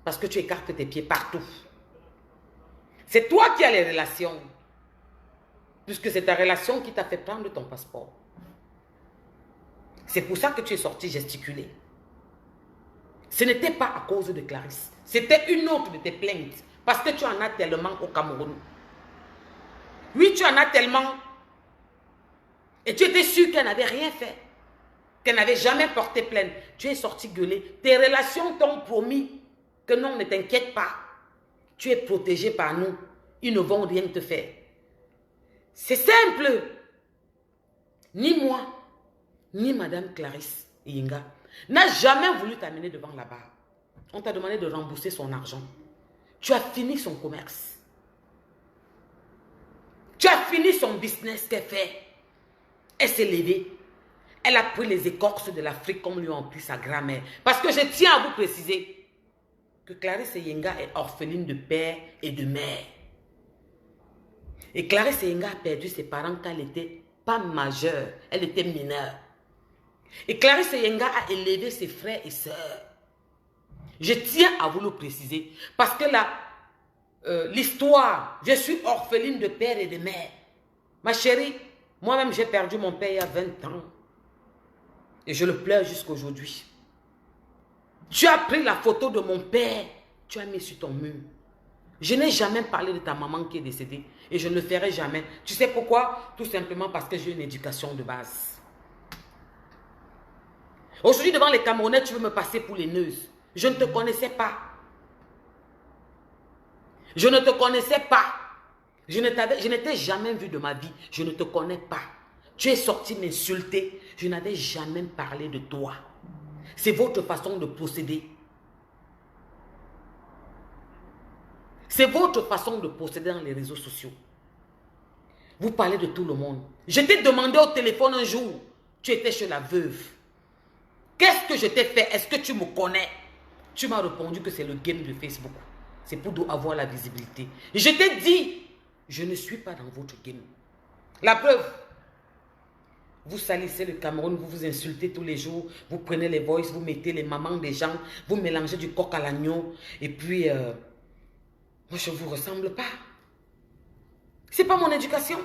Parce que tu écartes tes pieds partout. C'est toi qui as les relations. Puisque c'est ta relation qui t'a fait prendre ton passeport. C'est pour ça que tu es sorti gesticuler. Ce n'était pas à cause de Clarisse. C'était une autre de tes plaintes. Parce que tu en as tellement au Cameroun. Oui, tu en as tellement. Et tu étais sûr qu'elle n'avait rien fait. Qu'elle n'avait jamais porté plainte. Tu es sorti gueuler. Tes relations t'ont promis que non, ne t'inquiète pas. Tu es protégé par nous. Ils ne vont rien te faire. C'est simple. Ni moi, ni Madame Clarisse Yinga n'a jamais voulu t'amener devant la barre. On t'a demandé de rembourser son argent. Tu as fini son commerce. Tu as fini son business qu'elle fait. Elle s'est levée. Elle a pris les écorces de l'Afrique comme lui ont pris sa grand-mère. Parce que je tiens à vous préciser que Clarisse Yenga est orpheline de père et de mère. Et Clarisse Yenga a perdu ses parents quand elle n'était pas majeure. Elle était mineure. Et Clarisse Yenga a élevé ses frères et sœurs. Je tiens à vous le préciser. Parce que l'histoire, je suis orpheline de père et de mère. Ma chérie, moi-même j'ai perdu mon père il y a 20 ans. Et je le pleure jusqu'aujourd'hui. Tu as pris la photo de mon père, tu as mis sur ton mur. Je n'ai jamais parlé de ta maman qui est décédée. Et je ne le ferai jamais. Tu sais pourquoi? Tout simplement parce que j'ai une éducation de base. Aujourd'hui, devant les Camerounais, tu veux me passer pour les neuses. Je ne te connaissais pas. Je ne te connaissais pas. Je ne t'ai jamais vu de ma vie. Je ne te connais pas. Tu es sorti m'insulter. Je n'avais jamais parlé de toi. C'est votre façon de procéder. C'est votre façon de procéder dans les réseaux sociaux. Vous parlez de tout le monde. Je t'ai demandé au téléphone un jour. Tu étais chez la veuve. Qu'est-ce que je t'ai fait? Est-ce que tu me connais? Tu m'as répondu que c'est le game de Facebook. C'est pour avoir la visibilité. Je t'ai dit, je ne suis pas dans votre game. La preuve, vous salissez le Cameroun, vous vous insultez tous les jours, vous prenez les voices, vous mettez les mamans des gens, vous mélangez du coq à l'agneau, et puis, moi je ne vous ressemble pas. Ce n'est pas mon éducation.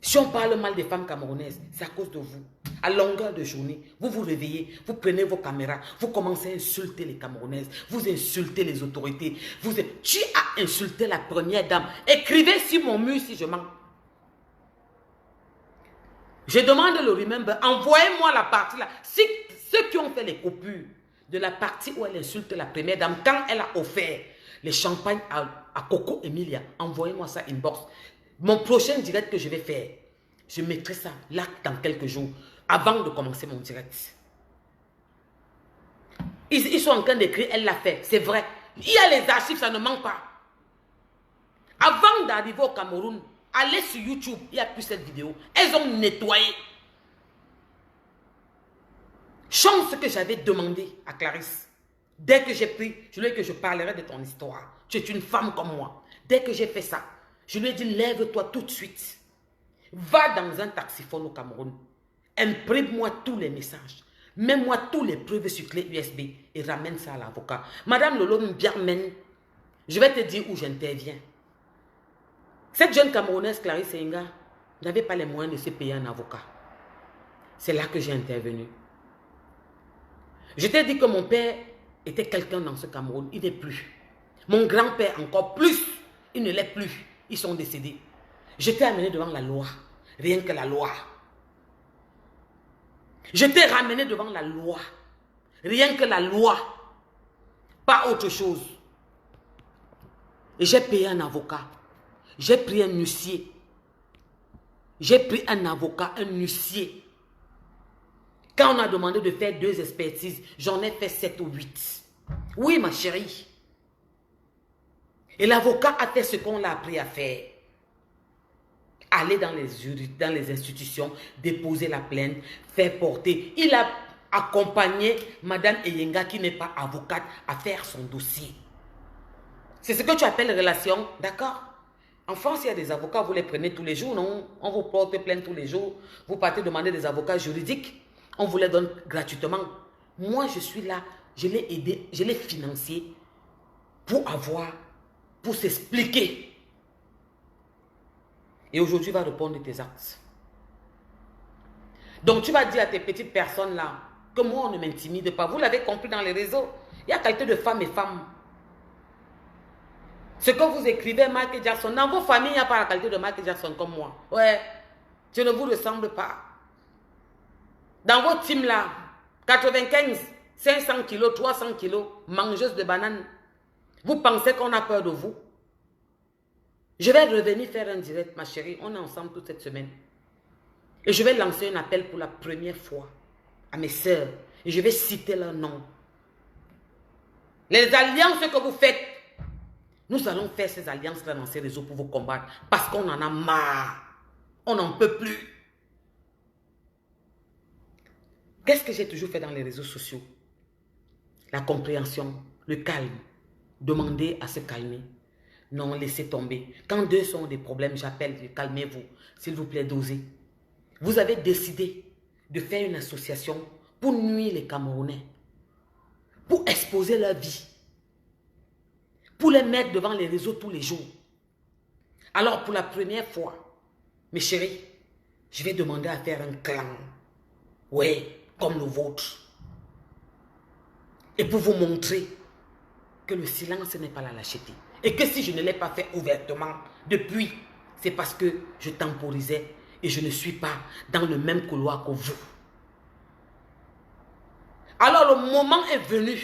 Si on parle mal des femmes camerounaises, c'est à cause de vous. À longueur de journée, vous vous réveillez, vous prenez vos caméras, vous commencez à insulter les Camerounaises, vous insultez les autorités. Tu as insulté la première dame. Écrivez sur mon mur si je mens. Je demande le remember, envoyez-moi la partie là. Si ceux qui ont fait les coupures de la partie où elle insulte la première dame, quand elle a offert les champagnes à Coco Emilia, envoyez-moi ça inbox. Mon prochain direct que je vais faire, je mettrai ça là dans quelques jours, avant de commencer mon direct. Ils sont en train d'écrire, elle l'a fait, c'est vrai. Il y a les archives, ça ne manque pas. Avant d'arriver au Cameroun, allez sur YouTube, il n'y a plus cette vidéo. Elles ont nettoyé. Chance que j'avais demandé à Clarisse. Dès que j'ai pris, je lui ai dit que je parlerai de ton histoire. Tu es une femme comme moi. Dès que j'ai fait ça, je lui ai dit, lève-toi tout de suite. Va dans un taxiphone au Cameroun. Imprime-moi tous les messages. Mets-moi tous les preuves sur clé USB et ramène ça à l'avocat. Madame Lolo Mbiarmen, je vais te dire où j'interviens. Cette jeune Camerounaise, Clarisse Enga, n'avait pas les moyens de se payer un avocat. C'est là que j'ai intervenu. Je t'ai dit que mon père était quelqu'un dans ce Cameroun. Il n'est plus. Mon grand-père encore plus. Il ne l'est plus. Ils sont décédés. Je t'ai amené devant la loi. Rien que la loi. Je t'ai ramené devant la loi. Rien que la loi. Pas autre chose. Et j'ai payé un avocat. J'ai pris un huissier. J'ai pris un avocat, un huissier. Quand on a demandé de faire 2 expertises, j'en ai fait 7 ou 8. Oui, ma chérie. Et l'avocat a fait ce qu'on l'a appris à faire. Aller dans les institutions, déposer la plainte, faire porter. Il a accompagné Madame Eyenga, qui n'est pas avocate, à faire son dossier. C'est ce que tu appelles relation, d'accord? En France, il y a des avocats, vous les prenez tous les jours, non? On vous porte plainte tous les jours. Vous partez demander des avocats juridiques. On vous les donne gratuitement. Moi, je suis là, je l'ai aidé, je l'ai financé pour s'expliquer. Et aujourd'hui, il va répondre de tes actes. Donc, tu vas dire à tes petites personnes là que moi, on ne m'intimide pas. Vous l'avez compris dans les réseaux. Il y a qualité de femmes et femmes. Ce que vous écrivez, Michael Jackson, dans vos familles, il n'y a pas la qualité de Michael Jackson comme moi. Ouais, je ne vous ressemble pas. Dans vos teams là, 95, 500 kilos, 300 kilos, mangeuse de bananes. Vous pensez qu'on a peur de vous? Je vais revenir faire un direct, ma chérie. On est ensemble toute cette semaine. Et je vais lancer un appel pour la première fois à mes sœurs. Et je vais citer leur nom. Les alliances que vous faites, nous allons faire ces alliances-là dans ces réseaux pour vous combattre. Parce qu'on en a marre. On n'en peut plus. Qu'est-ce que j'ai toujours fait dans les réseaux sociaux? La compréhension, le calme. Demander à se calmer. Non, laissez tomber. Quand deux sont des problèmes, j'appelle, calmez-vous. S'il vous plaît, dosez. Vous avez décidé de faire une association pour nuire les Camerounais. Pour exposer leur vie. Pour les mettre devant les réseaux tous les jours. Alors, pour la première fois, mes chéris, je vais demander à faire un clan. Oui, comme le vôtre. Et pour vous montrer que le silence n'est pas la lâcheté. Et que si je ne l'ai pas fait ouvertement depuis, c'est parce que je temporisais et je ne suis pas dans le même couloir que vous. Alors le moment est venu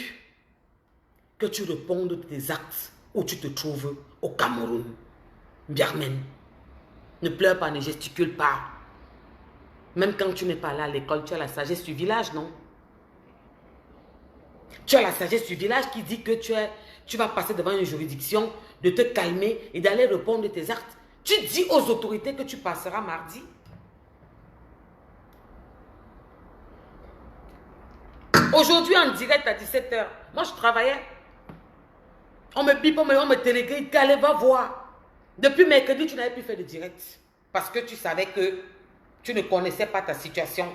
que tu répondes de tes actes où tu te trouves au Cameroun. Mbiarmen, ne pleure pas, ne gesticule pas. Même quand tu n'es pas là à l'école, tu as la sagesse du village, non? Tu as la sagesse du village qui dit que tu vas passer devant une juridiction, de te calmer et d'aller répondre de tes actes. Tu dis aux autorités que tu passeras mardi. Aujourd'hui, en direct à 17 h, moi je travaillais. On me pipe, on me téléguide, allez, va voir. Depuis mercredi, tu n'avais plus fait de direct. Parce que tu savais que tu ne connaissais pas ta situation.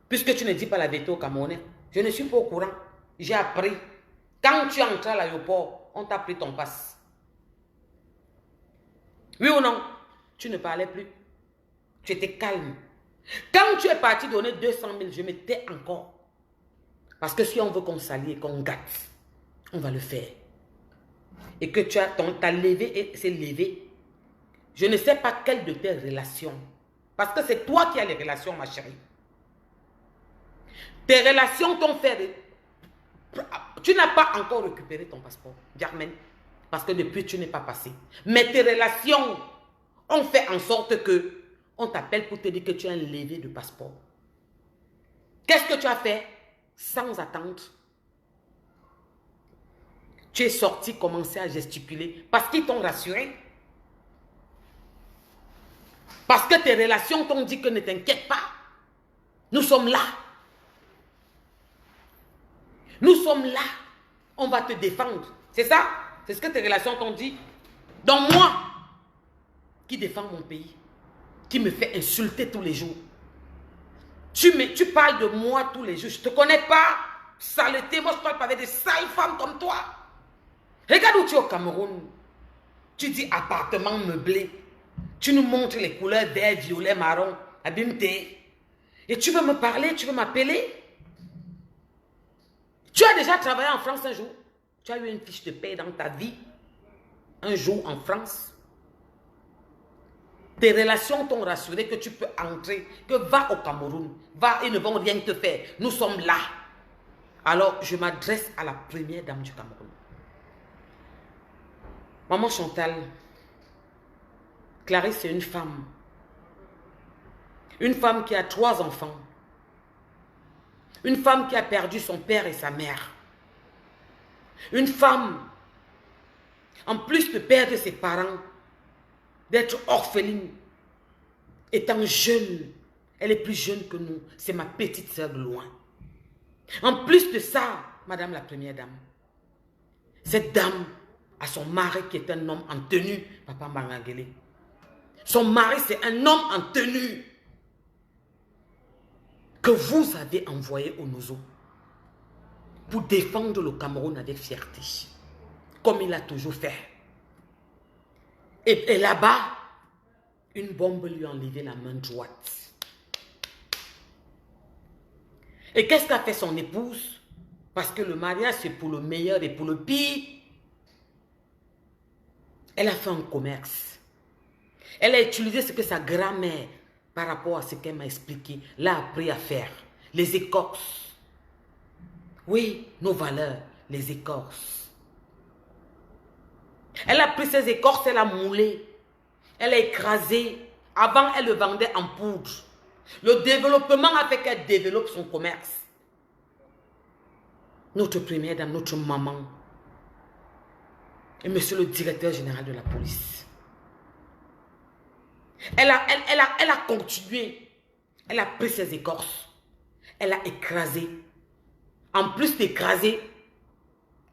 Puisque tu ne dis pas la vérité au Camerounais. Je ne suis pas au courant. J'ai appris. Quand tu es entré à l'aéroport, on t'a pris ton passe. Oui ou non? Tu ne parlais plus. Tu étais calme. Quand tu es parti donner 200 000, je m'étais encore. Parce que si on veut qu'on s'allie et qu'on gâte, on va le faire. Et que tu as ta levée et c'est levé. Je ne sais pas quelle de tes relations. Parce que c'est toi qui as les relations, ma chérie. Tes relations t'ont fait... Tu n'as pas encore récupéré ton passeport, Germaine, parce que depuis, tu n'es pas passé. Mais tes relations ont fait en sorte que on t'appelle pour te dire que tu as un levé de passeport. Qu'est-ce que tu as fait? Sans attente. Tu es sorti, commencer à gesticuler parce qu'ils t'ont rassuré. Parce que tes relations t'ont dit que ne t'inquiète pas. Nous sommes là. Nous sommes là. On va te défendre. C'est ça? C'est ce que tes relations t'ont dit. Donc moi, qui défends mon pays, qui me fait insulter tous les jours. Tu parles de moi tous les jours. Je ne te connais pas. Saleté. Moi, je ne parle pas avec des sales femmes comme toi. Regarde où tu es au Cameroun. Tu dis appartement meublé. Tu nous montres les couleurs vert, violet, marron. Abimté. Et tu veux me parler, tu veux m'appeler? Tu as déjà travaillé en France un jour? Tu as eu une fiche de paie dans ta vie? Un jour en France? Tes relations t'ont rassuré que tu peux entrer, que va au Cameroun. Va, ils ne vont rien te faire. Nous sommes là. Alors, je m'adresse à la première dame du Cameroun. Maman Chantal, Clarisse est une femme. Une femme qui a 3 enfants. Une femme qui a perdu son père et sa mère. Une femme, en plus de perdre ses parents, d'être orpheline, étant jeune, elle est plus jeune que nous. C'est ma petite sœur de loin. En plus de ça, Madame la Première Dame, cette dame a son mari qui est un homme en tenue, Papa Mbangangele. Son mari, c'est un homme en tenue que vous avez envoyé au Nozo pour défendre le Cameroun avec fierté, comme il a toujours fait. Et là-bas, une bombe lui a enlevé la main droite. Et qu'est-ce qu'a fait son épouse? Parce que le mariage, c'est pour le meilleur et pour le pire. Elle a fait un commerce. Elle a utilisé ce que sa grand-mère, par rapport à ce qu'elle m'a expliqué, l'a appris à faire. Les écorces. Oui, nos valeurs, les écorces. Elle a pris ces écorces, elle a moulé. Elle a écrasé. Avant, elle le vendait en poudre. Le développement a fait qu'elle développe son commerce. Notre première dame, notre maman. Et monsieur le directeur général de la police. Elle a continué. Elle a pris ses écorces. Elle a écrasé. En plus d'écraser,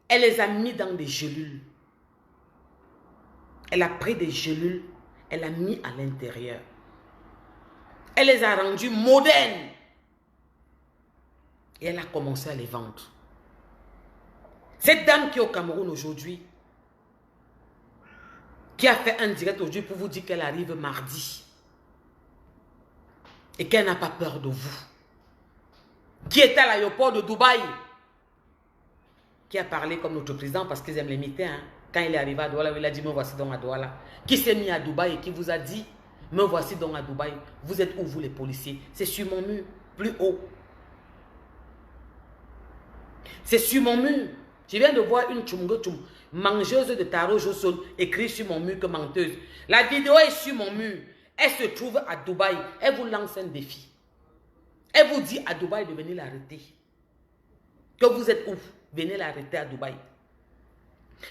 elle les a mis dans des gélules. Elle a pris des gélules. Elle a mis à l'intérieur. Elle les a rendues modernes. Et elle a commencé à les vendre. Cette dame qui est au Cameroun aujourd'hui, qui a fait un direct aujourd'hui pour vous dire qu'elle arrive mardi et qu'elle n'a pas peur de vous, qui était à l'aéroport de Dubaï, qui a parlé comme notre président parce qu'ils aiment les mitains. Hein. Quand il est arrivé à Douala, il a dit me voici donc à Douala. Qui s'est mis à Dubaï et qui vous a dit me voici donc à Dubaï. Vous êtes où vous les policiers? C'est sur mon mur, plus haut. C'est sur mon mur. Je viens de voir une tchumgotum, mangeuse de tarot Josol, écrit sur mon mur que menteuse. La vidéo est sur mon mur. Elle se trouve à Dubaï. Elle vous lance un défi. Elle vous dit à Dubaï de venir l'arrêter. Que vous êtes où? Venez l'arrêter à Dubaï.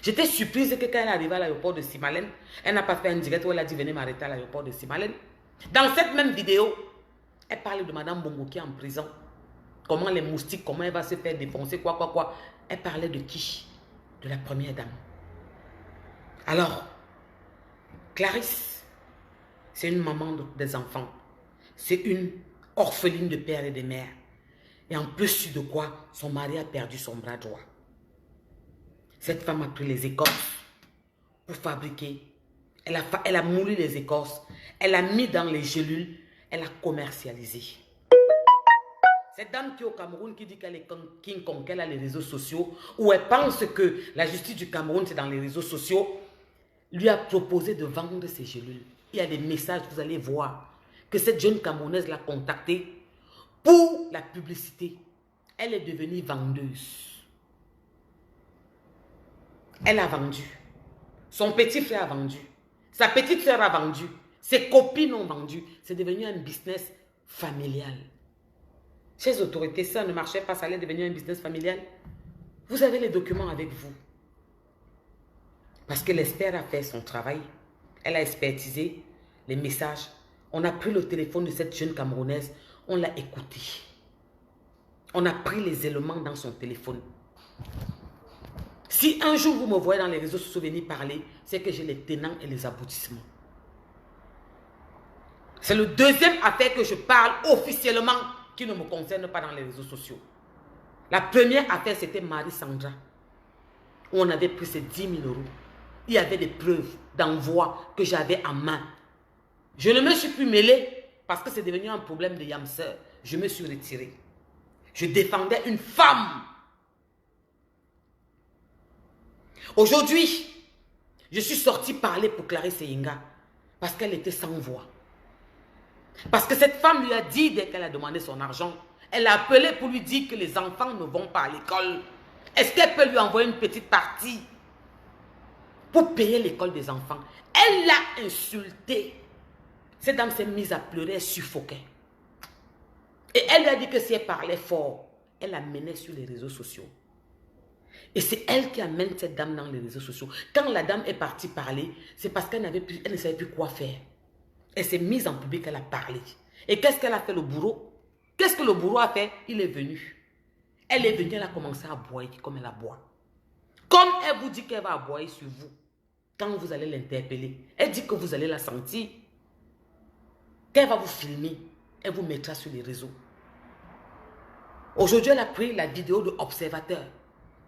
J'étais surprise que quand elle est arrivée à l'aéroport de Simalène, elle n'a pas fait un direct où elle a dit venez m'arrêter à l'aéroport de Simalène. Dans cette même vidéo, elle parle de Madame Bongo qui est en prison. Comment les moustiques, comment elle va se faire défoncer, quoi. Elle parlait de qui? De la première dame. Alors, Clarisse, c'est une maman des enfants. C'est une orpheline de père et de mère. Et en plus de quoi, son mari a perdu son bras droit. Cette femme a pris les écorces pour fabriquer. Elle a moulu les écorces. Elle a mis dans les gélules. Elle a commercialisé. Cette dame qui est au Cameroun qui dit qu'elle est King Kong, qu'elle a les réseaux sociaux, où elle pense que la justice du Cameroun c'est dans les réseaux sociaux, lui a proposé de vendre ses gélules. Il y a des messages, vous allez voir, que cette jeune Camerounaise l'a contactée pour la publicité. Elle est devenue vendeuse. Elle a vendu. Son petit frère a vendu. Sa petite soeur a vendu. Ses copines ont vendu. C'est devenu un business familial. Chers autorités, ça ne marchait pas, ça allait devenir un business familial. Vous avez les documents avec vous. Parce que l'expert a fait son travail. Elle a expertisé les messages. On a pris le téléphone de cette jeune Camerounaise. On l'a écouté. On a pris les éléments dans son téléphone. Si un jour vous me voyez dans les réseaux sociaux venir parler, c'est que j'ai les tenants et les aboutissements. C'est le deuxième affaire que je parle officiellement qui ne me concerne pas dans les réseaux sociaux. La première affaire, c'était Marie-Sandra, où on avait pris ces 10 000 euros. Il y avait des preuves d'envoi que j'avais en main. Je ne me suis plus mêlé parce que c'est devenu un problème de yamseur. Je me suis retiré. Je défendais une femme. Aujourd'hui, je suis sortie parler pour Clarisse Yinga parce qu'elle était sans voix. Parce que cette femme lui a dit, dès qu'elle a demandé son argent, elle a appelé pour lui dire que les enfants ne vont pas à l'école. Est-ce qu'elle peut lui envoyer une petite partie pour payer l'école des enfants? Elle l'a insulté. Cette dame s'est mise à pleurer, elle suffoquait. Et elle lui a dit que si elle parlait fort, elle la menait sur les réseaux sociaux. Et c'est elle qui amène cette dame dans les réseaux sociaux. Quand la dame est partie parler, c'est parce qu'elle ne savait plus quoi faire. Elle s'est mise en public, elle a parlé. Et qu'est-ce qu'elle a fait le bourreau? Qu'est-ce que le bourreau a fait? Il est venu. Elle est venue, elle a commencé à aboyer comme elle aboie. Comme elle vous dit qu'elle va aboyer sur vous, quand vous allez l'interpeller, elle dit que vous allez la sentir. Qu'elle va vous filmer, elle vous mettra sur les réseaux. Aujourd'hui, elle a pris la vidéo de Observateur,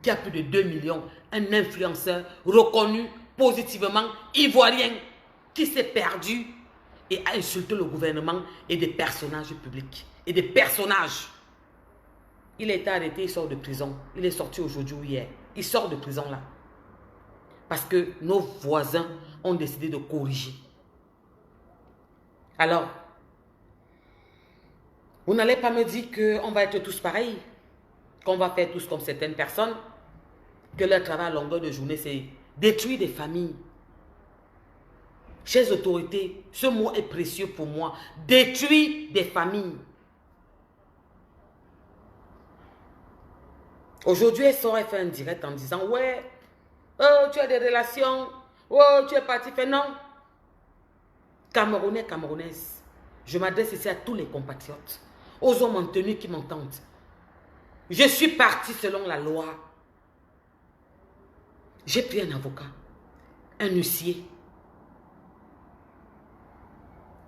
qui a plus de 2 millions, un influenceur reconnu positivement, ivoirien, qui s'est perdu et a insulté le gouvernement et des personnages publics. Et des personnages. Il a été arrêté, il sort de prison. Il est sorti aujourd'hui ou hier. Il sort de prison là. Parce que nos voisins ont décidé de corriger. Alors, vous n'allez pas me dire qu'on va être tous pareils, qu'on va faire tous comme certaines personnes, que leur travail à longueur de journée, c'est détruire des familles. Chers autorités, ce mot est précieux pour moi. Détruire des familles. Aujourd'hui, elle sort, elle fait un direct en disant, ouais, oh, tu as des relations, oh, tu es parti faire non. Camerounais, Camerounaises, je m'adresse ici à tous les compatriotes, aux hommes en tenue qui m'entendent. Je suis parti selon la loi. J'ai pris un avocat, un huissier,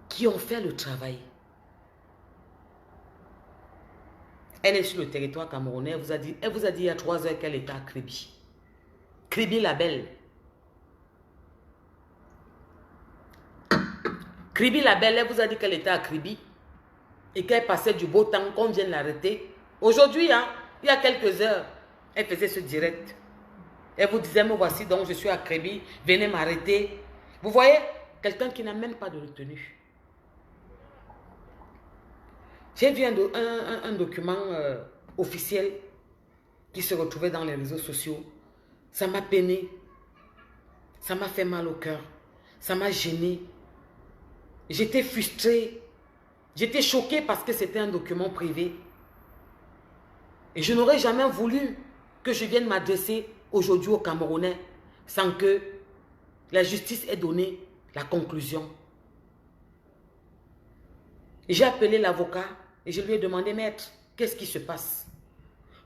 qui ont fait le travail. Elle est sur le territoire camerounais. Elle vous a dit il y a 3 heures qu'elle était à Kribi. Kribi la belle. Kribi la belle, elle vous a dit qu'elle était à Kribi et qu'elle passait du beau temps, qu'on vienne l'arrêter. Aujourd'hui, hein, il y a quelques heures, elle faisait ce direct. Elle vous disait, me voici donc, je suis à Kribi, venez m'arrêter. Vous voyez, quelqu'un qui n'a même pas de retenue. J'ai vu un document officiel qui se retrouvait dans les réseaux sociaux. Ça m'a peiné. Ça m'a fait mal au cœur. Ça m'a gêné. J'étais frustrée. J'étais choquée parce que c'était un document privé. Et je n'aurais jamais voulu que je vienne m'adresser aujourd'hui aux Camerounais sans que la justice ait donné la conclusion. J'ai appelé l'avocat et je lui ai demandé, maître, qu'est-ce qui se passe?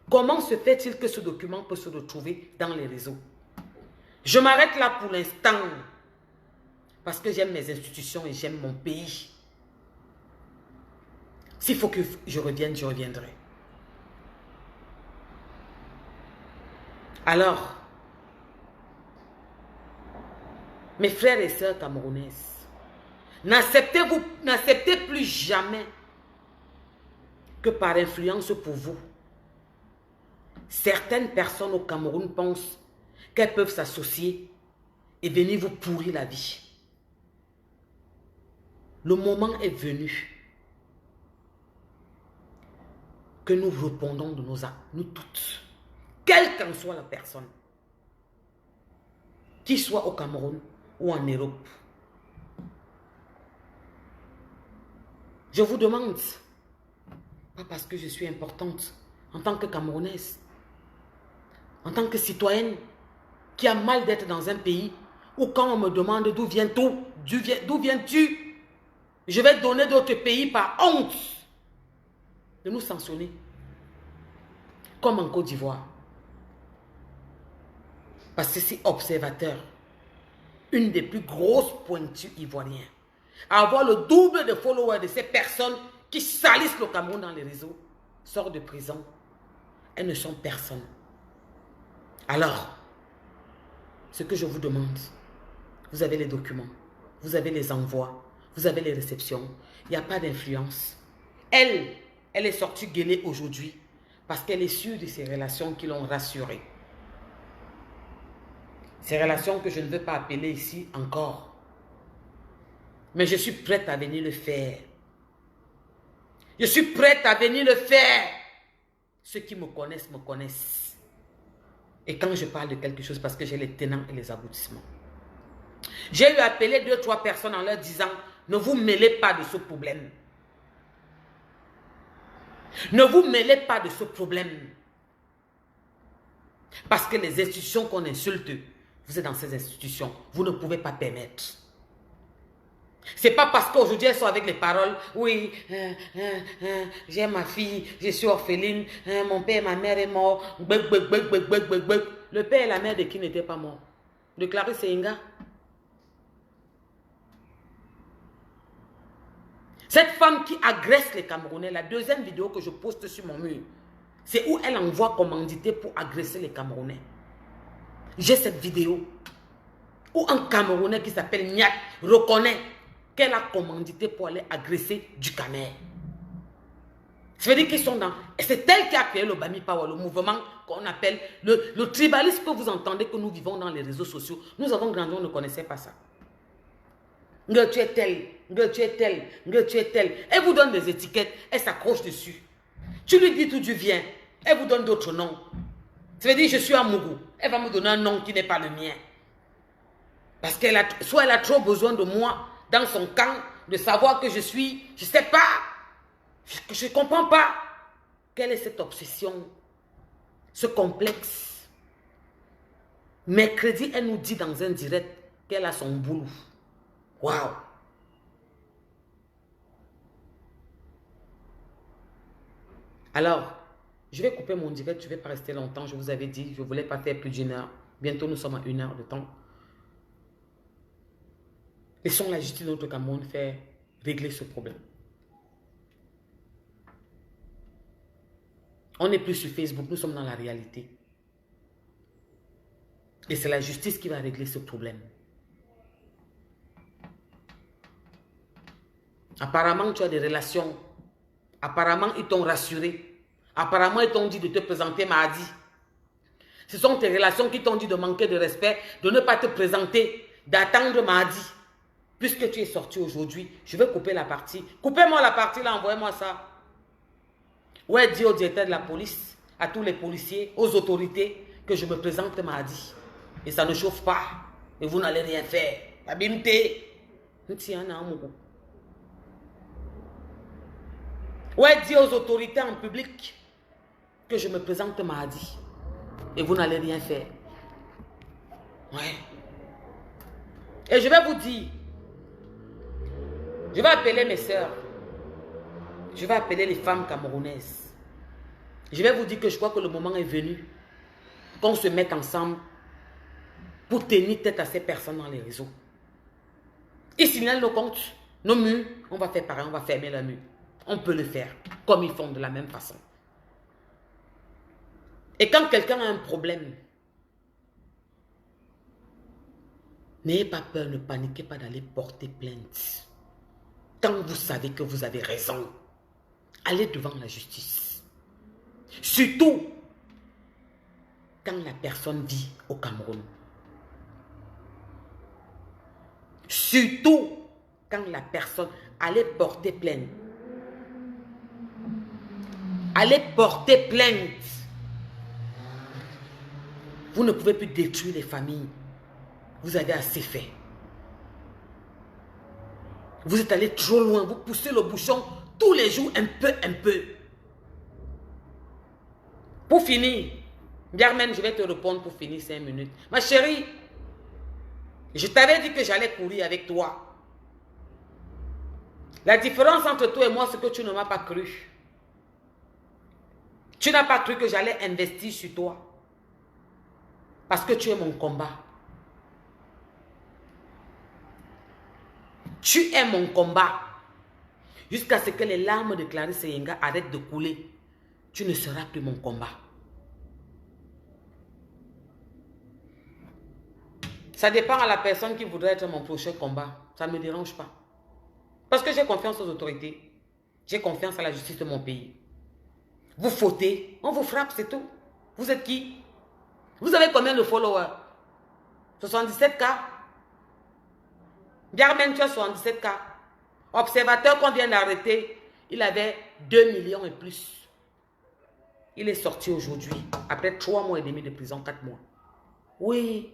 Comment se fait-il que ce document peut se retrouver dans les réseaux? Je m'arrête là pour l'instant parce que j'aime mes institutions et j'aime mon pays. S'il faut que je revienne, je reviendrai. Alors, mes frères et sœurs camerounaises, n'acceptez plus jamais que par influence pour vous, certaines personnes au Cameroun pensent qu'elles peuvent s'associer et venir vous pourrir la vie. Le moment est venu. que nous répondons de nos actes, nous toutes, quelle qu'en soit la personne, qu'il soit au Cameroun ou en Europe. Je vous demande, pas parce que je suis importante, en tant que Camerounaise, en tant que citoyenne, qui a mal d'être dans un pays où quand on me demande d'où viens-tu, je vais donner d'autres pays par honte de nous sanctionner. Comme en Côte d'Ivoire. Parce que c'est observateur, une des plus grosses pointues ivoiriennes, à avoir le double de followers de ces personnes qui salissent le Cameroun dans les réseaux, sort de prison. Elles ne sont personne. Alors, ce que je vous demande, vous avez les documents, vous avez les envois, vous avez les réceptions, il n'y a pas d'influence. Elle est sortie gueuler aujourd'hui parce qu'elle est sûre de ses relations qui l'ont rassurée. Ces relations que je ne veux pas appeler ici encore. Mais je suis prête à venir le faire. Je suis prête à venir le faire. Ceux qui me connaissent me connaissent. Et quand je parle de quelque chose, parce que j'ai les tenants et les aboutissements. J'ai eu appelé 2-3 personnes en leur disant, ne vous mêlez pas de ce problème. Ne vous mêlez pas de ce problème. Parce que les institutions qu'on insulte, vous êtes dans ces institutions, vous ne pouvez pas permettre. C'est pas parce qu'aujourd'hui elles sont avec les paroles, oui, j'ai ma fille, je suis orpheline, mon père et ma mère est mort, le père et la mère de qui n'étaient pas morts? De Clarisse Inga. Cette femme qui agresse les Camerounais, la deuxième vidéo que je poste sur mon mur, c'est où elle envoie commandité pour agresser les Camerounais. J'ai cette vidéo où un Camerounais qui s'appelle Niak reconnaît qu'elle a commandité pour aller agresser du Camer. Ça veut dire qu'ils sont dans... C'est elle qui a créé le Bami Power, le mouvement qu'on appelle le tribalisme que vous entendez que nous vivons dans les réseaux sociaux. Nous avons grandi, on ne connaissait pas ça. Que tu es tel, que tu es tel, que tu es tel. Elle vous donne des étiquettes, elle s'accroche dessus. Tu lui dis d'où tu viens, elle vous donne d'autres noms. Ça veut dire je suis Amougou, elle va me donner un nom qui n'est pas le mien. Parce qu'elle a, soit elle a trop besoin de moi dans son camp, de savoir que je suis, je ne sais pas, je ne comprends pas. Quelle est cette obsession, ce complexe? Mercredi, elle nous dit dans un direct qu'elle a son boulot. Waouh! Alors, je vais couper mon direct, je ne vais pas rester longtemps. Je vous avais dit, je ne voulais pas faire plus d'1 heure. Bientôt, nous sommes à 1 heure de temps. Laissons la justice de notre Cameroun faire régler ce problème. On n'est plus sur Facebook, nous sommes dans la réalité. Et c'est la justice qui va régler ce problème. Apparemment, tu as des relations. Apparemment, ils t'ont rassuré. Apparemment, ils t'ont dit de te présenter mardi. Ce sont tes relations qui t'ont dit de manquer de respect, de ne pas te présenter, d'attendre mardi. Puisque tu es sorti aujourd'hui, je vais couper la partie. Coupez-moi la partie là, envoyez-moi ça. Ouais, dis au directeur de la police, à tous les policiers, aux autorités, que je me présente mardi. Et ça ne chauffe pas. Et vous n'allez rien faire. La bimté. Ouais, dis aux autorités en public que je me présente mardi. Et vous n'allez rien faire. Ouais. Et je vais vous dire, je vais appeler mes soeurs. Je vais appeler les femmes camerounaises. Je vais vous dire que je crois que le moment est venu qu'on se mette ensemble pour tenir tête à ces personnes dans les réseaux. Ils signalent nos comptes, nos murs, on va faire pareil, on va fermer la mur. On peut le faire comme ils font de la même façon. Et quand quelqu'un a un problème, n'ayez pas peur, ne paniquez pas d'aller porter plainte. Quand vous savez que vous avez raison, allez devant la justice. Surtout quand la personne vit au Cameroun. Surtout quand la personne allait porter plainte. Allez porter plainte. Vous ne pouvez plus détruire les familles. Vous avez assez fait. Vous êtes allé trop loin. Vous poussez le bouchon tous les jours, un peu, un peu. Pour finir, Germaine, je vais te répondre pour finir 5 minutes. Ma chérie, je t'avais dit que j'allais courir avec toi. La différence entre toi et moi, c'est que tu ne m'as pas cru. Tu n'as pas cru que j'allais investir sur toi. Parce que tu es mon combat. Tu es mon combat. Jusqu'à ce que les larmes de Clarisse Yenga arrêtent de couler. Tu ne seras plus mon combat. Ça dépend à la personne qui voudrait être mon prochain combat. Ça ne me dérange pas. Parce que j'ai confiance aux autorités. J'ai confiance à la justice de mon pays. Vous fautez, on vous frappe, c'est tout. Vous êtes qui? Vous avez combien de followers? 77K. Germaine, tu as 77K. Observateur qu'on vient d'arrêter, il avait 2 millions et plus. Il est sorti aujourd'hui, après 3 mois et demi de prison, 4 mois. Oui.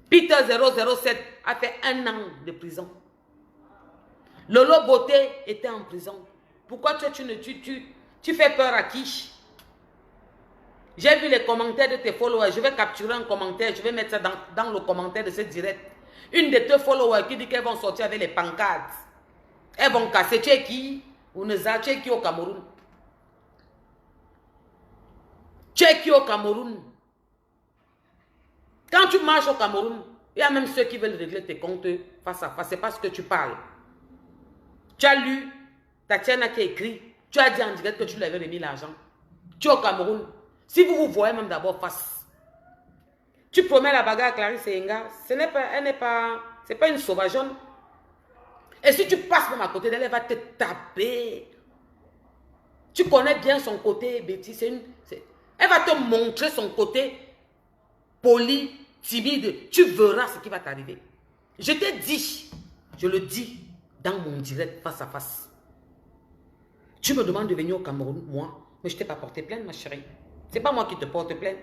Peter 007 a fait 1 an de prison. Lolo Beauté était en prison. Pourquoi tu fais peur à qui? J'ai vu les commentaires de tes followers. Je vais capturer un commentaire. Je vais mettre ça dans le commentaire de ce direct. Une de tes followers qui dit qu'elles vont sortir avec les pancartes. Elles vont casser. Tu es qui? Ouneza, tu es qui au Cameroun? Tu es qui au Cameroun? Quand tu marches au Cameroun, il y a même ceux qui veulent régler tes comptes face à face. C'est parce que tu parles. Tu as lu, Tatiana qui a écrit, tu as dit en direct que tu lui avais remis l'argent. Tu es au Cameroun. Si vous vous voyez même d'abord face, tu promets la bagarre à Clarisse Yenga, c'est pas une sauvageonne. Et si tu passes même à côté d'elle, elle va te taper. Tu connais bien son côté, Betty. Elle va te montrer son côté poli, timide. Tu verras ce qui va t'arriver. Je te dis, je le dis dans mon direct face à face. Tu me demandes de venir au Cameroun, moi, mais je ne t'ai pas porté plainte, ma chérie. Ce n'est pas moi qui te porte plainte.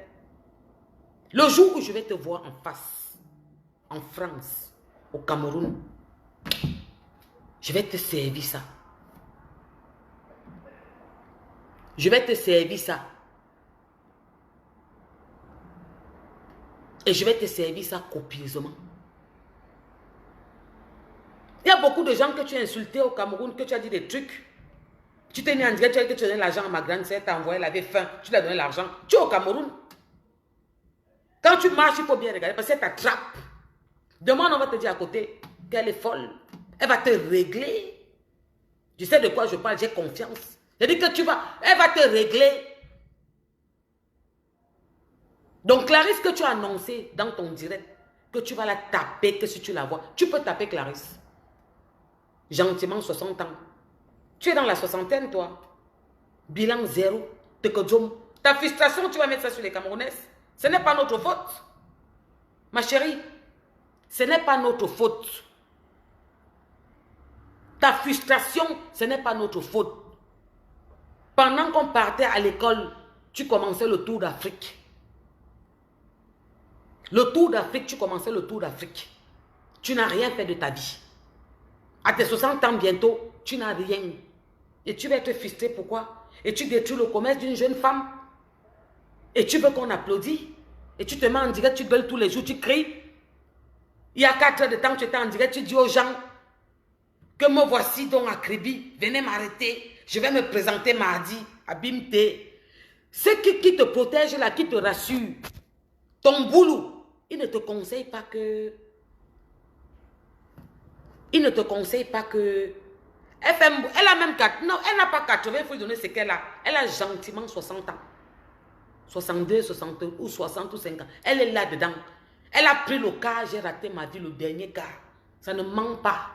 Le jour où je vais te voir en face, en France, au Cameroun, je vais te servir ça. Je vais te servir ça. Et je vais te servir ça copieusement. Il y a beaucoup de gens que tu as insultés au Cameroun, que tu as dit des trucs. Tu t'es mis en direct, tu as dit que tu as donné l'argent à ma grande sœur, t'as envoyé, elle avait faim, tu lui as donné l'argent. Tu es au Cameroun. Quand tu marches, il faut bien regarder parce qu'elle t'attrape. Demain, on va te dire à côté qu'elle est folle. Elle va te régler. Je sais de quoi je parle, j'ai confiance. Je dis que elle va te régler. Donc, Clarisse, que tu as annoncé dans ton direct, que tu vas la taper, que si tu la vois, tu peux taper Clarisse. Gentiment, 60 ans. Tu es dans la soixantaine, toi. Bilan 0. Ta frustration, tu vas mettre ça sur les Camerounaises. Ce n'est pas notre faute. Ma chérie, ce n'est pas notre faute. Ta frustration, ce n'est pas notre faute. Pendant qu'on partait à l'école, tu commençais le tour d'Afrique. Le tour d'Afrique, tu commençais le tour d'Afrique. Tu n'as rien fait de ta vie. À tes 60 ans bientôt, tu n'as rien. Et tu vas être frustré, pourquoi? Et tu détruis le commerce d'une jeune femme. Et tu veux qu'on applaudisse. Et tu te mets en direct, tu gueules tous les jours, tu cries. Il y a 4 heures de temps, tu étais en direct, tu dis aux gens que me voici donc à Kribi, venez m'arrêter. Je vais me présenter mardi à Bimte. Ceux qui te protègent là, qui te rassurent, ton boulot, il ne te conseille pas que... Il ne te conseille pas que... Elle a même 4... Non, elle n'a pas 80, il faut lui donner ce qu'elle a. Elle a gentiment 60 ans. 62, 62 ou 60 ou 50. Elle est là-dedans. Elle a pris le cas, j'ai raté ma vie, le dernier cas. Ça ne ment pas.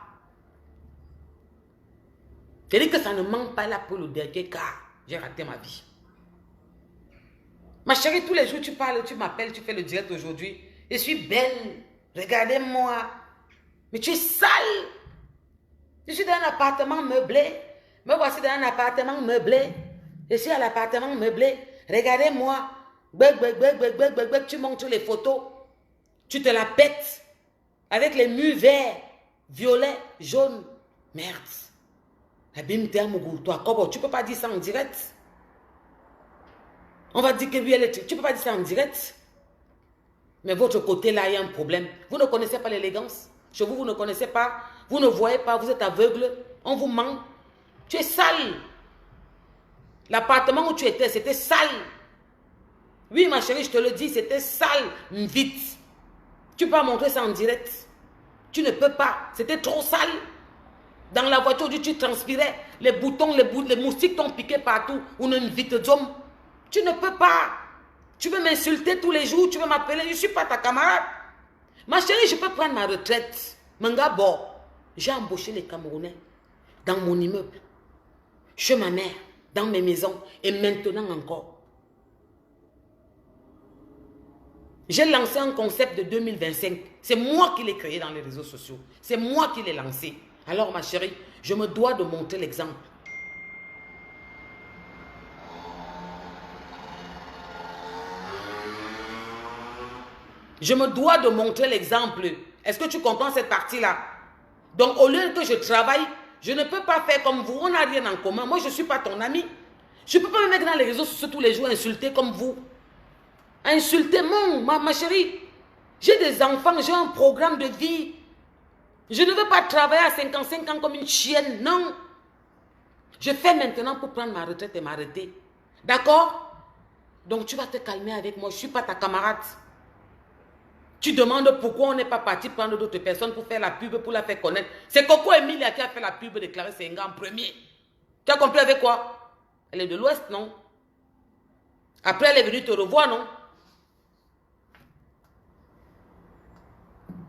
Je dis que ça ne ment pas, elle a pris le dernier cas. J'ai raté ma vie. Ma chérie, tous les jours tu parles, tu m'appelles, tu fais le direct aujourd'hui. Je suis belle. Regardez-moi. Mais tu es sale. Je suis dans un appartement meublé. Me voici dans un appartement meublé. Je suis à l'appartement meublé. Regardez-moi. Tu montres les photos. Tu te la pètes. Avec les murs verts, violets, jaunes. Merde. Abim Mougou, toi, Kobo, tu ne peux pas dire ça en direct. On va dire que lui, elle est... Tu ne peux pas dire ça en direct. Mais votre côté là, il y a un problème. Vous ne connaissez pas l'élégance. Chez vous, vous ne connaissez pas. Vous ne voyez pas, vous êtes aveugle. On vous ment. Tu es sale. L'appartement où tu étais, c'était sale. Oui, ma chérie, je te le dis, c'était sale. Vite. Tu peux pas montrer ça en direct. Tu ne peux pas. C'était trop sale. Dans la voiture, tu transpirais. Les boutons, les moustiques t'ont piqué partout. On a une vite d'homme. Tu ne peux pas. Tu veux m'insulter tous les jours. Tu veux m'appeler. Je ne suis pas ta camarade. Ma chérie, je peux prendre ma retraite. Manga, bon. J'ai embauché les Camerounais dans mon immeuble. Chez ma mère. Dans mes maisons. Et maintenant encore. J'ai lancé un concept de 2025. C'est moi qui l'ai créé dans les réseaux sociaux. C'est moi qui l'ai lancé. Alors ma chérie, je me dois de montrer l'exemple. Je me dois de montrer l'exemple. Est-ce que tu comprends cette partie-là? Donc au lieu que je travaille, je ne peux pas faire comme vous. On n'a rien en commun. Moi, je ne suis pas ton ami. Je ne peux pas me mettre dans les réseaux sociaux tous les jours insulter comme vous. Insulter ma chérie. J'ai des enfants, j'ai un programme de vie. Je ne veux pas travailler à 55 ans comme une chienne, non. Je fais maintenant pour prendre ma retraite et m'arrêter. D'accord? Donc tu vas te calmer avec moi, je ne suis pas ta camarade. Tu demandes pourquoi on n'est pas parti prendre d'autres personnes pour faire la pub, pour la faire connaître. C'est Coco Emilia qui a fait la pub de Clarisse Senga en premier. Tu as compris avec quoi? Elle est de l'Ouest, non? Après, elle est venue te revoir, non?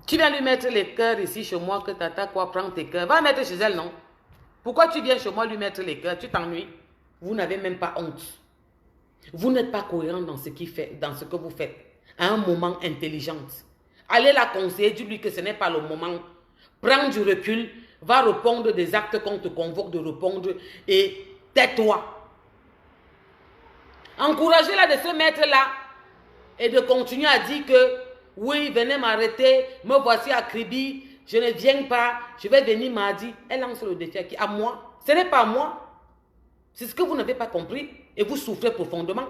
Tu viens lui mettre les cœurs ici chez moi, que tata quoi, prends tes cœurs. Va mettre chez elle, non? Pourquoi tu viens chez moi lui mettre les cœurs? Tu t'ennuies? Vous n'avez même pas honte. Vous n'êtes pas cohérent dans ce que vous faites. À un moment intelligente. Allez la conseiller, dis-lui que ce n'est pas le moment. Prends du recul, va répondre des actes qu'on te convoque de répondre et tais-toi. Encouragez-la de se mettre là et de continuer à dire que oui, venez m'arrêter, me voici à Kribi, je ne viens pas, je vais venir mardi. Elle lance le défi à qui? À moi. Ce n'est pas à moi. C'est ce que vous n'avez pas compris et vous souffrez profondément.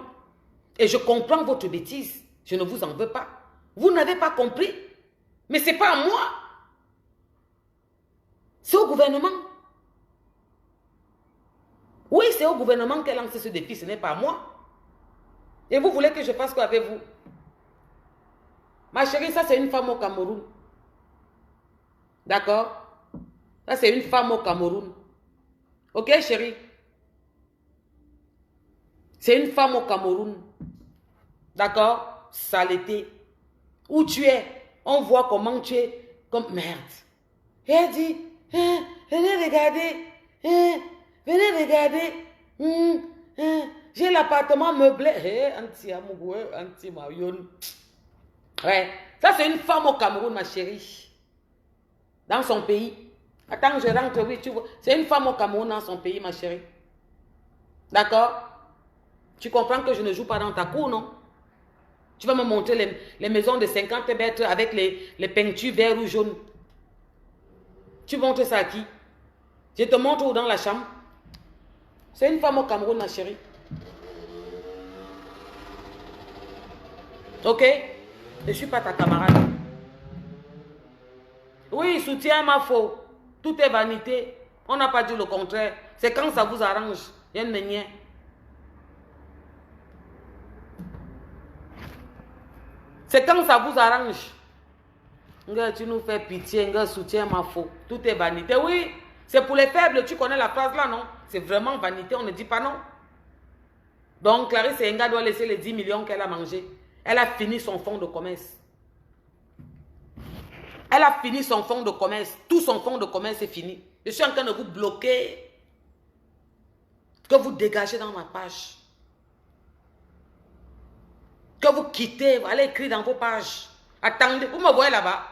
Et je comprends votre bêtise. Je ne vous en veux pas. Vous n'avez pas compris. Mais ce n'est pas à moi. C'est au gouvernement. Oui, c'est au gouvernement qu'elle lance ce défi, ce n'est pas à moi. Et vous voulez que je fasse quoi avec vous? Ma chérie, ça c'est une femme au Cameroun. D'accord? Ça c'est une femme au Cameroun. Ok chérie? C'est une femme au Cameroun. D'accord? Saleté. Où tu es? On voit comment tu es. Comme merde. Et elle dit, venez regarder. Venez regarder. J'ai l'appartement meublé. Ouais. Ça, c'est une femme au Cameroun, ma chérie. Dans son pays. Attends, je rentre, oui, tu vois. C'est une femme au Cameroun dans son pays, ma chérie. D'accord? Tu comprends que je ne joue pas dans ta cour, non? Tu vas me montrer les maisons de 50 mètres avec les peintures vert ou jaune. Tu montres ça à qui? Je te montre où dans la chambre. C'est une femme au Cameroun, ma chérie. Ok? Je ne suis pas ta camarade. Oui, soutien ma faux. Tout est vanité. On n'a pas dit le contraire. C'est quand ça vous arrange. Il y a une manière. C'est quand ça vous arrange. Tu nous fais pitié, soutien ma faux. Tout est vanité. Oui, c'est pour les faibles. Tu connais la phrase là, non? C'est vraiment vanité, on ne dit pas non. Donc, Clarisse Enga doit laisser les 10 millions qu'elle a mangés. Elle a fini son fonds de commerce. Elle a fini son fonds de commerce. Tout son fonds de commerce est fini. Je suis en train de vous bloquer. Que vous dégagez dans ma page. Que vous quittez. Allez écrire dans vos pages. Attendez. Vous me voyez là-bas.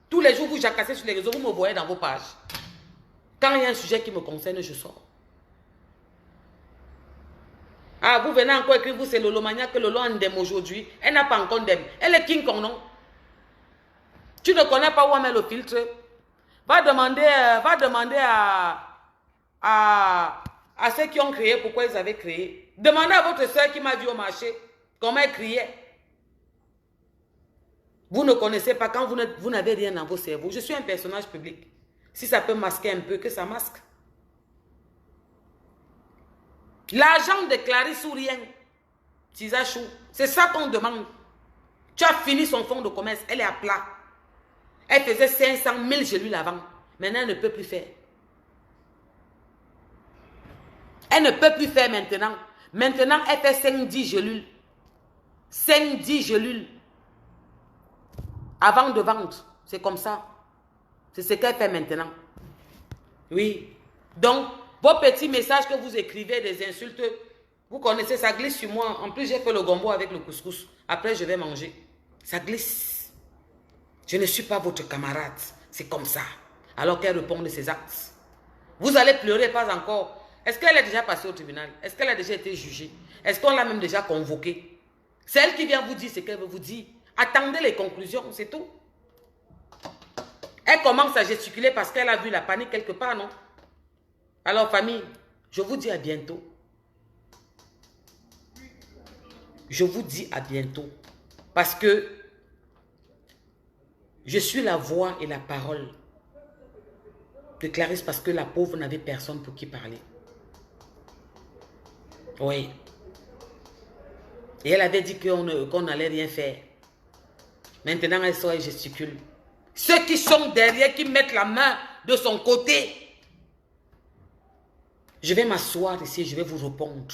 Tous les jours, vous jacassez sur les réseaux. Vous me voyez dans vos pages. Quand il y a un sujet qui me concerne, je sors. Ah, vous venez encore écrire, vous, c'est Lolo Mania que Lolo Ndem aujourd'hui. Elle n'a pas encore Ndem. Elle est King Kong, non? Tu ne connais pas où on met le filtre? Va demander à ceux qui ont créé pourquoi ils avaient créé. Demandez à votre soeur qui m'a vu au marché comment elle criait. Vous ne connaissez pas quand vous n'avez rien dans vos cerveaux. Je suis un personnage public. Si ça peut masquer un peu, que ça masque. L'argent de Clarisse ou rien. Tizachou, c'est ça qu'on demande. Tu as fini son fonds de commerce, elle est à plat. Elle faisait 500 000 gélules avant. Maintenant, elle ne peut plus faire. Elle ne peut plus faire maintenant. Maintenant, elle fait 5-10 gélules. 5-10 gélules. Avant de vendre. C'est comme ça. C'est ce qu'elle fait maintenant. Oui. Donc, vos petits messages que vous écrivez, des insultes, vous connaissez, ça glisse sur moi. En plus, j'ai fait le gombo avec le couscous. Après, je vais manger. Ça glisse. Je ne suis pas votre camarade. C'est comme ça. Alors qu'elle répond de ses actes. Vous allez pleurer, pas encore. Est-ce qu'elle est déjà passée au tribunal? Est-ce qu'elle a déjà été jugée? Est-ce qu'on l'a même déjà convoquée? C'est elle qui vient vous dire ce qu'elle veut vous dire. Attendez les conclusions, c'est tout. Elle commence à gesticuler parce qu'elle a vu la panique quelque part, non? Alors, famille, je vous dis à bientôt. Je vous dis à bientôt. Parce que je suis la voix et la parole de Clarisse parce que la pauvre n'avait personne pour qui parler. Oui. Et elle avait dit qu'on n'allait rien faire. Maintenant, elle sort et gesticule. Ceux qui sont derrière, qui mettent la main de son côté. Je vais m'asseoir ici et je vais vous répondre.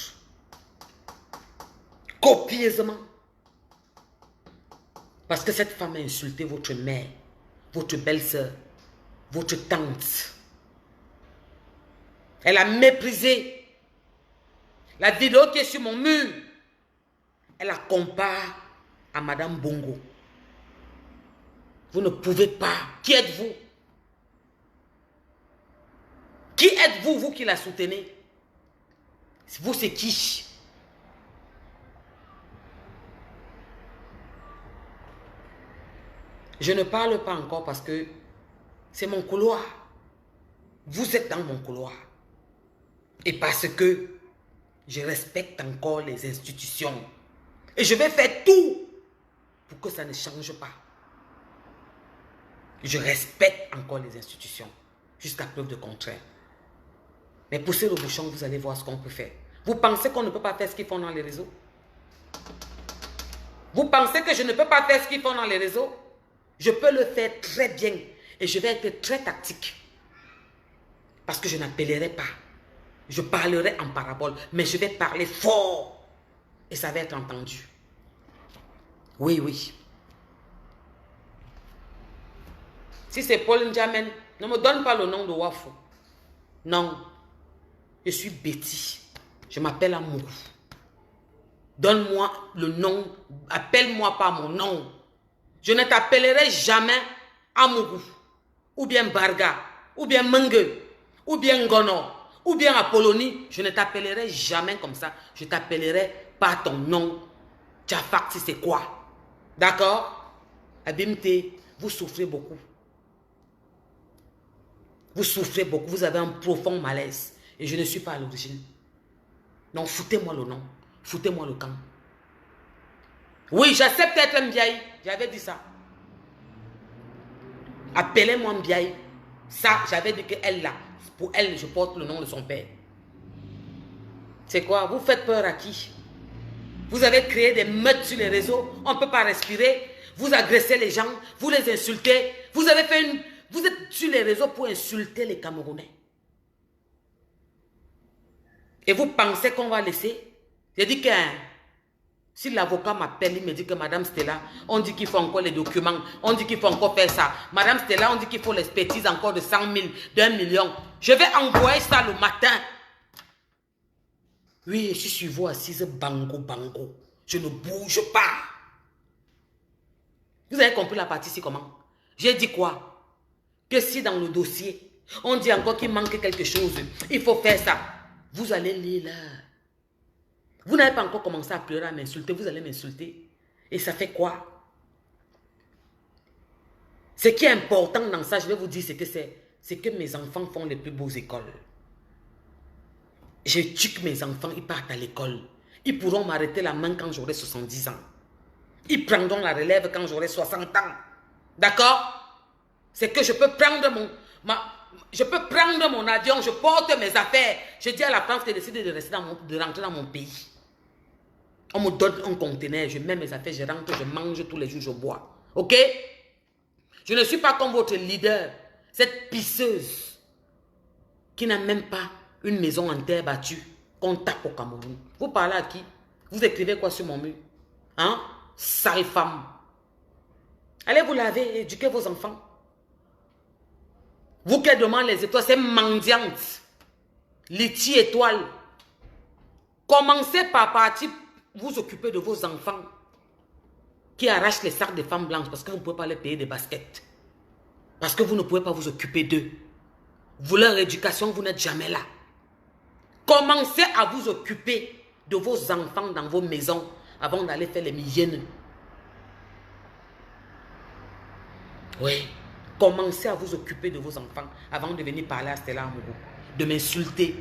Copieusement. Parce que cette femme a insulté votre mère, votre belle-sœur, votre tante. Elle a méprisé la vidéo qui est sur mon mur. Elle la compare à Madame Bongo. Vous ne pouvez pas. Qui êtes-vous? Qui êtes-vous, vous qui la soutenez? Vous, c'est qui? Je ne parle pas encore parce que c'est mon couloir. Vous êtes dans mon couloir. Et parce que je respecte encore les institutions. Et je vais faire tout pour que ça ne change pas. Je respecte encore les institutions. Jusqu'à preuve de contraire. Mais poussez le bouchon, vous allez voir ce qu'on peut faire. Vous pensez qu'on ne peut pas faire ce qu'ils font dans les réseaux? Vous pensez que je ne peux pas faire ce qu'ils font dans les réseaux? Je peux le faire très bien. Et je vais être très tactique. Parce que je n'appellerai pas. Je parlerai en parabole. Mais je vais parler fort. Et ça va être entendu. Oui, oui. Si c'est Paul Ndjamen, ne me donne pas le nom de Wafou. Non. Je suis Betty. Je m'appelle Amourou. Donne-moi le nom. Appelle-moi par mon nom. Je ne t'appellerai jamais Amourou. Ou bien Barga. Ou bien Mengue. Ou bien Gono. Ou bien Apollonie. Je ne t'appellerai jamais comme ça. Je t'appellerai par ton nom. Tchafak, si c'est quoi? D'accord? Abimte, vous souffrez beaucoup. Vous souffrez beaucoup. Vous avez un profond malaise. Et je ne suis pas à l'origine. Donc, foutez-moi le nom. Foutez-moi le camp. Oui, j'accepte d'être un Mbiaï. J'avais dit ça. Appelez-moi Mbiaï. Ça, j'avais dit qu'elle là. Pour elle, je porte le nom de son père. C'est quoi? Vous faites peur à qui? Vous avez créé des meutes sur les réseaux. On ne peut pas respirer. Vous agressez les gens. Vous les insultez. Vous avez fait une... Vous êtes sur les réseaux pour insulter les Camerounais. Et vous pensez qu'on va laisser? J'ai dit que si l'avocat m'appelle, il me dit que Madame Stella, on dit qu'il faut encore les documents, on dit qu'il faut encore faire ça. Madame Stella, on dit qu'il faut l'expertise encore de 100 000, d'1 million. Je vais envoyer ça le matin. Oui, je suis sur vous assise, bango, bango. Je ne bouge pas. Vous avez compris la partie ici comment? J'ai dit quoi? Que si dans le dossier, on dit encore qu'il manque quelque chose, il faut faire ça. Vous allez lire là. Vous n'avez pas encore commencé à pleurer, à m'insulter. Vous allez m'insulter. Et ça fait quoi? Ce qui est important dans ça, je vais vous dire ce que c'est que mes enfants font les plus beaux écoles. J'éduque mes enfants, ils partent à l'école. Ils pourront m'arrêter la main quand j'aurai 70 ans. Ils prendront la relève quand j'aurai 60 ans. D'accord? C'est que je peux prendre mon avion, je porte mes affaires. Je dis à la France de décider de rentrer dans mon pays. On me donne un conteneur, je mets mes affaires, je rentre, je mange tous les jours, je bois. Ok? Je ne suis pas comme votre leader, cette pisseuse qui n'a même pas une maison en terre battue qu'on tape au Cameroun. Vous parlez à qui? Vous écrivez quoi sur mon mur? Hein? Sale femme. Allez vous laver, éduquez vos enfants. Vous qui demandez les étoiles, c'est mendiante. Litchi étoile. Commencez par partir vous occuper de vos enfants qui arrachent les sacs des femmes blanches parce que vous ne pouvez pas les payer des baskets. Parce que vous ne pouvez pas vous occuper d'eux. Vous, leur éducation, vous n'êtes jamais là. Commencez à vous occuper de vos enfants dans vos maisons avant d'aller faire les hyènes. Oui. Commencez à vous occuper de vos enfants avant de venir parler à Stella Amourou. De m'insulter,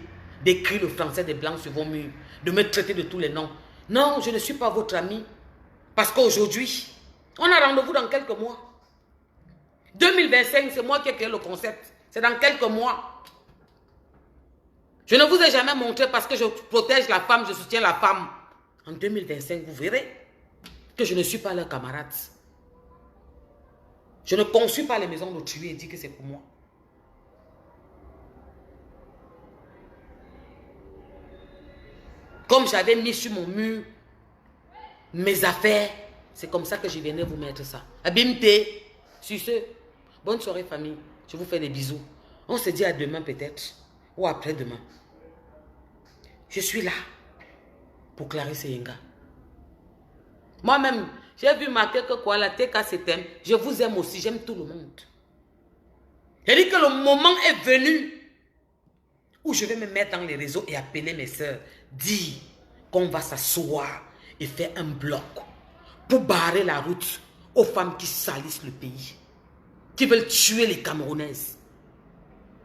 d'écrire le français des blancs sur vos murs, de me traiter de tous les noms. Non, je ne suis pas votre ami. Parce qu'aujourd'hui, on a rendez-vous dans quelques mois. 2025, c'est moi qui ai créé le concept. C'est dans quelques mois. Je ne vous ai jamais montré parce que je protège la femme, je soutiens la femme. En 2025, vous verrez que je ne suis pas leur camarade. Je ne conçus pas les maisons d'autrui et dis que c'est pour moi. Comme j'avais mis sur mon mur mes affaires, c'est comme ça que je venais vous mettre ça. Abimte, sur ce, bonne soirée famille. Je vous fais des bisous. On se dit à demain peut-être, ou après-demain. Je suis là pour Clarisse Yenga. Moi-même, j'ai vu marquer que quoi, la TK s'aime. Je vous aime aussi, j'aime tout le monde. J'ai dit que le moment est venu où je vais me mettre dans les réseaux et appeler mes soeurs, dire qu'on va s'asseoir et faire un bloc pour barrer la route aux femmes qui salissent le pays, qui veulent tuer les Camerounaises,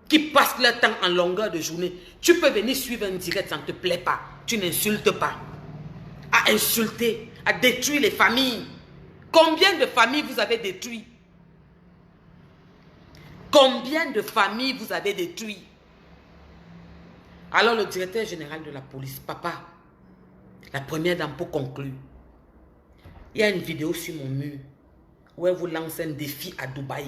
qui passent leur temps en longueur de journée. Tu peux venir suivre un direct, ça ne te plaît pas, tu n'insultes pas. À insulter, à détruire les familles. Combien de familles vous avez détruites? Combien de familles vous avez détruites? Alors le directeur général de la police, papa, la première dame pour conclure, il y a une vidéo sur mon mur où elle vous lance un défi à Dubaï.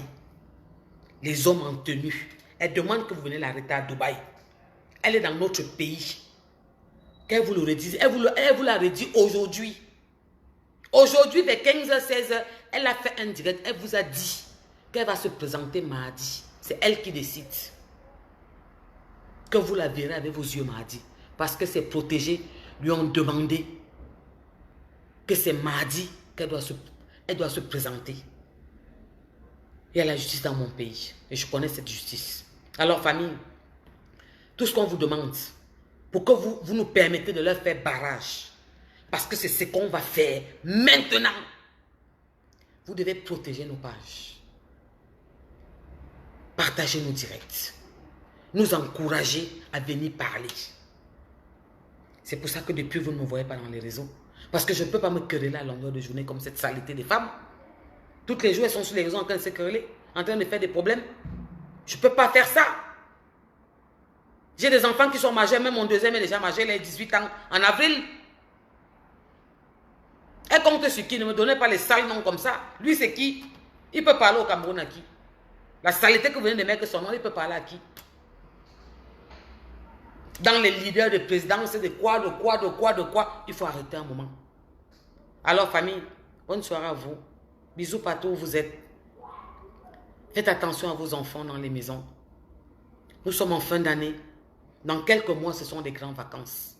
Les hommes en tenue. Elle demande que vous venez l'arrêter à Dubaï. Elle est dans notre pays. Qu'elle vous le redise. Elle vous l'a redit aujourd'hui. Aujourd'hui, vers 15h, 16h, elle a fait un direct. Elle vous a dit qu'elle va se présenter mardi. C'est elle qui décide. Que vous la verrez avec vos yeux mardi. Parce que ses protégés lui ont demandé que c'est mardi qu'elle doit se présenter. Il y a la justice dans mon pays. Et je connais cette justice. Alors, famille, tout ce qu'on vous demande, pour que vous nous permettez de leur faire barrage, parce que c'est ce qu'on va faire maintenant, vous devez protéger nos pages. Partagez nos directs. Nous encourager à venir parler. C'est pour ça que depuis, vous ne me voyez pas dans les réseaux. Parce que je ne peux pas me quereller à longueur de journée comme cette saleté des femmes. Toutes les jours, elles sont sur les réseaux en train de se quereller, en train de faire des problèmes. Je ne peux pas faire ça. J'ai des enfants qui sont majeurs, même mon deuxième est déjà majeur, il a 18 ans, en avril. Elle compte sur qui? Ne me donnez pas les sales noms comme ça. Lui, c'est qui? Il peut parler au Cameroun à qui? La saleté que vous venez de mettre son nom, il peut parler à qui? Dans les leaders de présidence, c'est de quoi. Il faut arrêter un moment. Alors, famille, bonne soirée à vous. Bisous partout où vous êtes. Faites attention à vos enfants dans les maisons. Nous sommes en fin d'année. Dans quelques mois, ce sont des grandes vacances.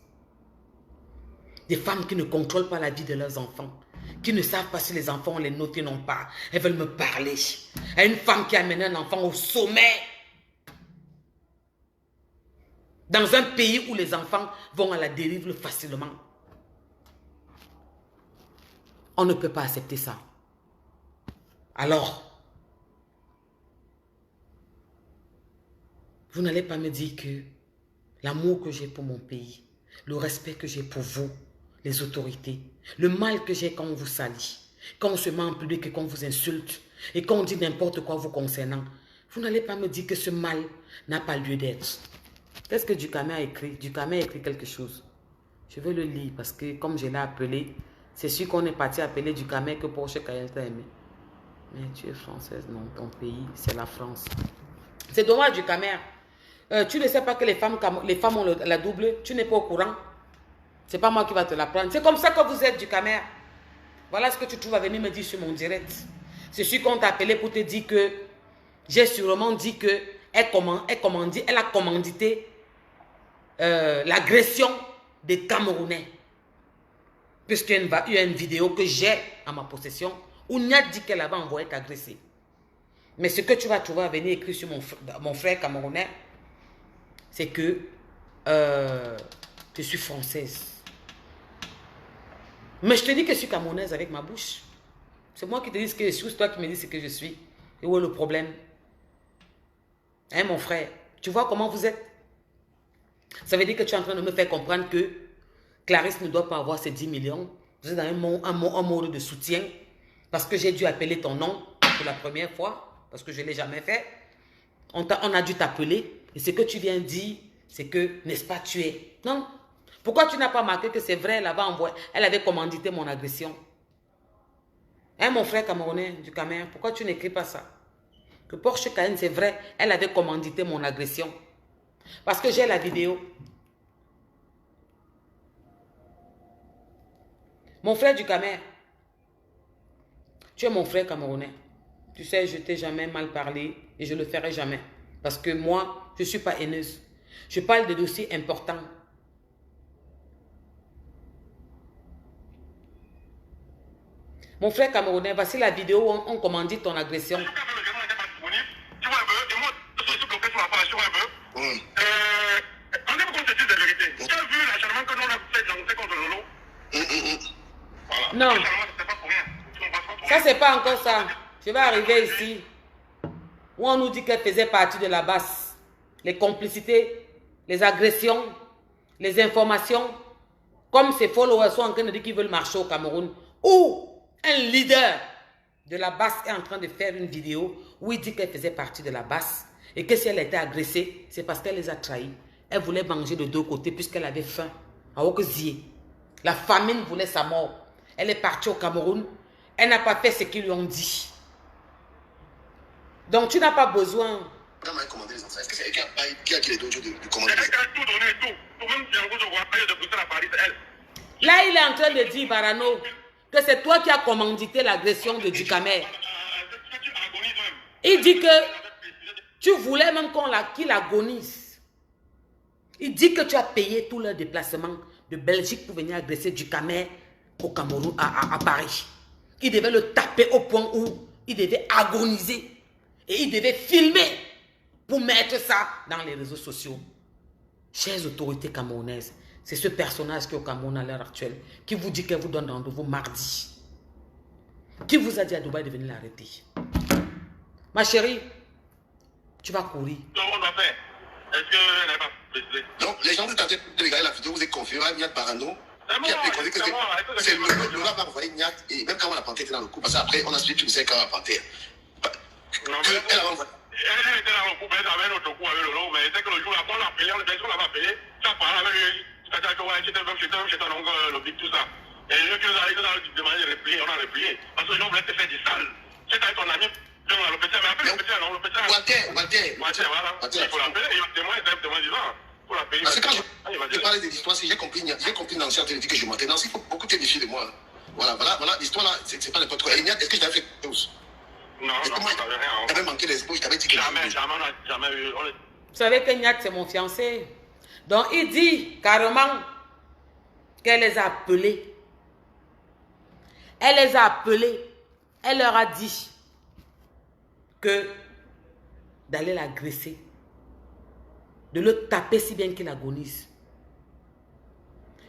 Des femmes qui ne contrôlent pas la vie de leurs enfants. Qui ne savent pas si les enfants ont les notés ou non pas. Elles veulent me parler. À une femme qui a amené un enfant au sommet. Dans un pays où les enfants vont à la dérive facilement. On ne peut pas accepter ça. Alors, vous n'allez pas me dire que l'amour que j'ai pour mon pays, le respect que j'ai pour vous, les autorités, le mal que j'ai quand on vous salit, quand on se met en public et qu'on vous insulte, et quand on dit n'importe quoi vous concernant, vous n'allez pas me dire que ce mal n'a pas lieu d'être. Qu'est-ce que Dukamé a écrit? Dukamé a écrit quelque chose. Je vais le lire parce que comme je l'ai appelé, c'est sûr qu'on est parti appeler Dukamé que Porsche Cayenne t'a aimé. Mais tu es française, non, ton pays, c'est la France. C'est dommage Dukamé. Tu ne sais pas que les femmes ont la double, tu n'es pas au courant. C'est pas moi qui va te l'apprendre. C'est comme ça que vous êtes Dukamé. Voilà ce que tu trouves à venir me dire sur mon direct. C'est sûr qu'on t'a appelé pour te dire que j'ai sûrement dit que elle a commandité l'agression des Camerounais. Puisqu'il y a une vidéo que j'ai en ma possession où Nia dit qu'elle avait envoyé t'agresser. Mais ce que tu vas trouver à venir écrit sur mon frère camerounais, c'est que je suis française. Mais je te dis que je suis camerounaise avec ma bouche. C'est moi qui te dis ce que je suis, c'est toi qui me dis ce que je suis. Et où est le problème? Hein, mon frère, tu vois comment vous êtes? Ça veut dire que tu es en train de me faire comprendre que Clarisse ne doit pas avoir ces 10 millions. Vous êtes dans un mode de soutien parce que j'ai dû appeler ton nom pour la première fois, parce que je ne l'ai jamais fait. On a dû t'appeler et ce que tu viens dire, c'est que, n'est-ce pas, tu es... Non. Pourquoi tu n'as pas marqué que c'est vrai, elle avait commandité mon agression? Hein, mon frère camerounais du Cameroun, pourquoi tu n'écris pas ça? Que Porsche Cayenne, c'est vrai, elle avait commandité mon agression. Parce que j'ai la vidéo. Mon frère du Cameroun, tu es mon frère camerounais. Tu sais, je t'ai jamais mal parlé et je ne le ferai jamais. Parce que moi, je ne suis pas haineuse. Je parle de dossiers importants. Mon frère camerounais, voici la vidéo où on commandite ton agression. Non. Ça, c'est pas encore ça. Je vais arriver ici où on nous dit qu'elle faisait partie de la basse. Les complicités, les agressions, les informations. Comme ses followers sont en train de dire qu'ils veulent marcher au Cameroun. Ou un leader de la basse est en train de faire une vidéo où il dit qu'elle faisait partie de la basse et que si elle était agressée, c'est parce qu'elle les a trahis. Elle voulait manger de deux côtés puisqu'elle avait faim. À Okezie. La famine voulait sa mort. Elle est partie au Cameroun. Elle n'a pas fait ce qu'ils lui ont dit. Donc tu n'as pas besoin. Est-ce que c'est elle qui a les deux jours de commander? Là, il est en train de dire, Barano, que c'est toi qui as commandité l'agression de Dukamé. Il dit que tu voulais même qu'il agonise. Il dit que tu as payé tout leur déplacement de Belgique pour venir agresser Dukamé au Cameroun, à Paris. Il devait le taper au point où il devait agoniser. Et il devait filmer pour mettre ça dans les réseaux sociaux. Chères autorités camerounaises, c'est ce personnage qui est au Cameroun à l'heure actuelle, qui vous dit qu'elle vous donne rendez-vous mardi. Qui vous a dit à Dubaï de venir l'arrêter? Ma chérie, tu vas courir. Non, on va faire. Est-ce qu'elle n'a pas précisé? Donc, les gens vous tentez de regarder la vidéo, vous êtes confiés à Niat Parano, qui a préconisé que c'est le rap a envoyé Niat, et même quand on a planté, était dans le coup, parce qu'après, on a suivi, tu ne sais quand on a planté. Elle a envoyé. Elle était dans le coup, elle avait notre coup avec le lot, mais c'était que le jour là, on l'a appelé, on l'a appelé, ça parlait avec lui, c'est-à-dire que ouais, c'était donc le big, tout ça. Et eux qui nous ont demandé de replier, on a replié. Parce que les gens voulaient te faire du sale. C'est avec ton ami, le petit, mais après le petit, non, le petit. Walter, voilà. Il faut l'appeler, il va témoigner disant. Pour la payer. Parce que quand je parlais de l'histoire, j'ai compris Nancy, elle dit que je mentais. Nancy, il faut beaucoup te méfier de moi. Voilà, l'histoire là, c'est pas n'importe quoi. Et est-ce que je t'avais fait quelque chose? Non, t'avais rien. T'avais manqué l'espoir, je t'avais dit que jamais eu. Vous savez que Niat, c'est mon fiancé. Donc, il dit carrément qu'elle les a appelés. Elle les a appelés. Elle leur a dit que d'aller l'agresser, de le taper si bien qu'il agonise.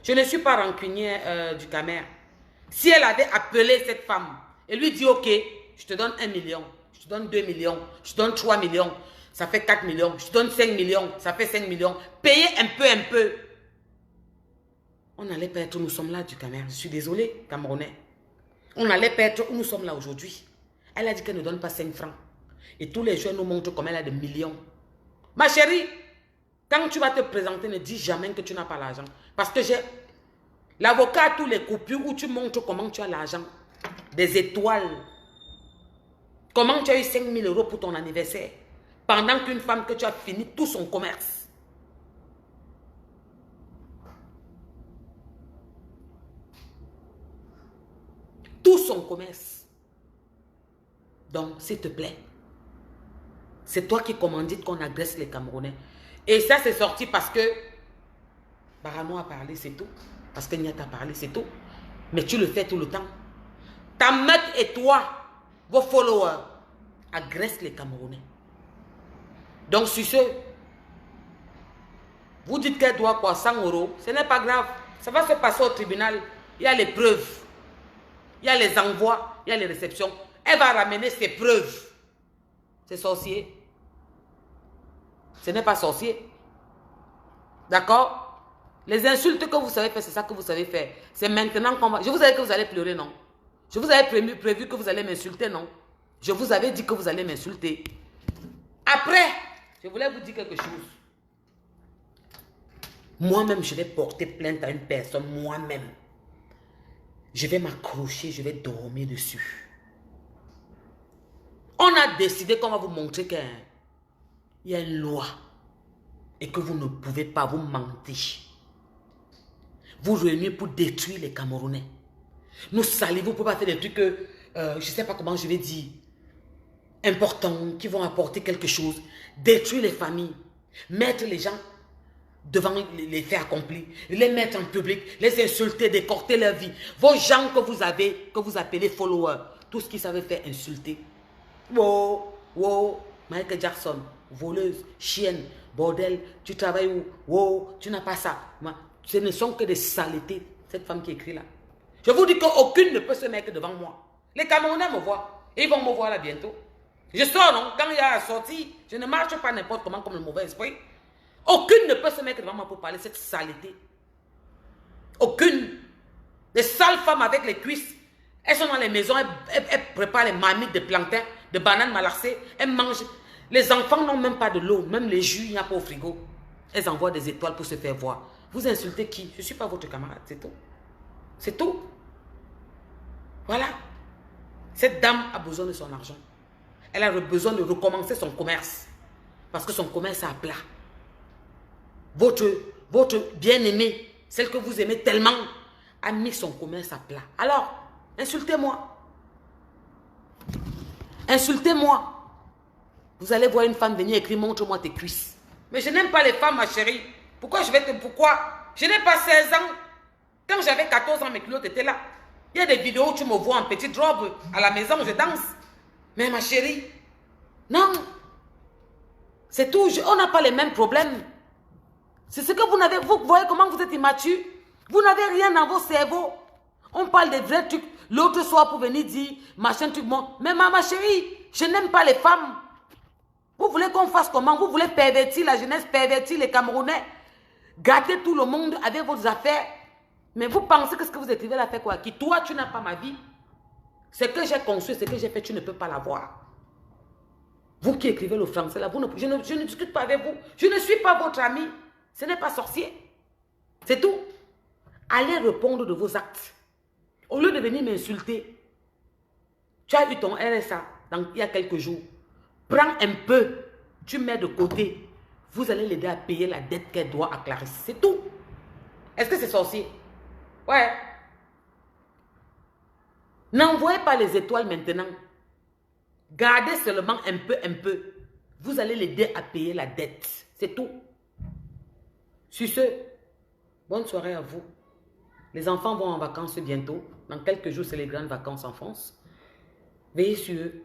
Je ne suis pas rancunier du Cameroun. Si elle avait appelé cette femme et lui dit, ok, je te donne 1 million, je te donne 2 millions, je te donne 3 millions, ça fait 4 millions, je te donne 5 millions, ça fait 5 millions, payez un peu. On n'allait pas être où nous sommes là du Cameroun. Je suis désolée, Camerounais. On n'allait pas être où nous sommes là aujourd'hui. Elle a dit qu'elle ne donne pas 5 francs. Et tous les jeunes nous montrent comme elle a des millions. Ma chérie, quand tu vas te présenter, ne dis jamais que tu n'as pas l'argent. Parce que j'ai l'avocat à tous les coupures où tu montres comment tu as l'argent. Des étoiles. Comment tu as eu 5 000 € pour ton anniversaire. Pendant qu'une femme que tu as fini tout son commerce. Tout son commerce. Donc, s'il te plaît, c'est toi qui commandites qu'on agresse les Camerounais. Et ça, c'est sorti parce que Barano a parlé, c'est tout. Parce que Niat a parlé, c'est tout. Mais tu le fais tout le temps. Ta meute et toi, vos followers, agressent les Camerounais. Donc, sur ce, vous dites qu'elle doit quoi, 100 €. Ce n'est pas grave. Ça va se passer au tribunal. Il y a les preuves. Il y a les envois, il y a les réceptions. Elle va ramener ses preuves. C'est sorcier. Ce n'est pas sorcier. D'accord? Les insultes que vous savez faire, c'est ça que vous savez faire. C'est maintenant qu'on va... Je vous avais dit que vous allez pleurer, non? Je vous avais prévu que vous allez m'insulter, non? Je vous avais dit que vous allez m'insulter. Après, je voulais vous dire quelque chose. Moi-même, je vais porter plainte à une personne, moi-même. Je vais m'accrocher, je vais dormir dessus. On a décidé qu'on va vous montrer qu'il y a une loi et que vous ne pouvez pas vous mentir. Vous réunir pour détruire les Camerounais. Nous salivons pour pas faire des trucs que, je ne sais pas comment je vais dire, importants, qui vont apporter quelque chose. Détruire les familles. Mettre les gens devant les faits accomplis, les mettre en public, les insulter, décorter leur vie. Vos gens que vous avez, que vous appelez followers, tout ce qu'ils savaient faire, insulter. Wow, Michael Jackson, voleuse, chienne, bordel, tu travailles où? Wow, tu n'as pas ça. Ce ne sont que des saletés, cette femme qui écrit là. Je vous dis qu'aucune ne peut se mettre devant moi. Les Camerounais me voient, et ils vont me voir là bientôt. Je sors, non? Quand il y a la sortie, je ne marche pas n'importe comment comme le mauvais esprit. Aucune ne peut se mettre devant moi pour parler de cette saleté. Aucune. Les sales femmes avec les cuisses, elles sont dans les maisons, elles préparent les marmites de plantains, de bananes malaxées, elles mangent. Les enfants n'ont même pas de l'eau, même les jus, il n'y a pas au frigo. Elles envoient des étoiles pour se faire voir. Vous insultez qui? Je ne suis pas votre camarade, c'est tout. C'est tout. Voilà. Cette dame a besoin de son argent. Elle a besoin de recommencer son commerce. Parce que son commerce est à plat. Votre bien-aimée, celle que vous aimez tellement, a mis son commerce à plat. Alors, insultez-moi. Insultez-moi. Vous allez voir une femme venir écrire « Montre-moi tes cuisses ». Mais je n'aime pas les femmes, ma chérie. Pourquoi je vais te... Pourquoi? Je n'ai pas 16 ans. Quand j'avais 14 ans, mes culottes étaient là. Il y a des vidéos où tu me vois en petite robe à la maison, je danse. Mais ma chérie, non. C'est tout. On n'a pas les mêmes problèmes. C'est ce que vous n'avez... Vous voyez comment vous êtes immature? Vous n'avez rien dans vos cerveaux. On parle des vrais trucs. L'autre soir pour venir dire, machin truc, bon. Mais ma chérie, je n'aime pas les femmes. Vous voulez qu'on fasse comment? Vous voulez pervertir la jeunesse, pervertir les Camerounais, gâter tout le monde avec vos affaires. Mais vous pensez que ce que vous écrivez là fait quoi? Qui toi, tu n'as pas ma vie. Ce que j'ai conçu, ce que j'ai fait, tu ne peux pas l'avoir. Vous qui écrivez le français là, je ne discute pas avec vous. Je ne suis pas votre ami. Ce n'est pas sorcier. C'est tout. Allez répondre de vos actes. Au lieu de venir m'insulter, tu as eu ton RSA il y a quelques jours. Prends un peu, tu mets de côté. Vous allez l'aider à payer la dette qu'elle doit à Clarisse. C'est tout. Est-ce que c'est sorcier? Ouais. N'envoyez pas les étoiles maintenant. Gardez seulement un peu. Vous allez l'aider à payer la dette. C'est tout. Sur ce, bonne soirée à vous. Les enfants vont en vacances bientôt. Dans quelques jours, c'est les grandes vacances en France. Veillez sur eux.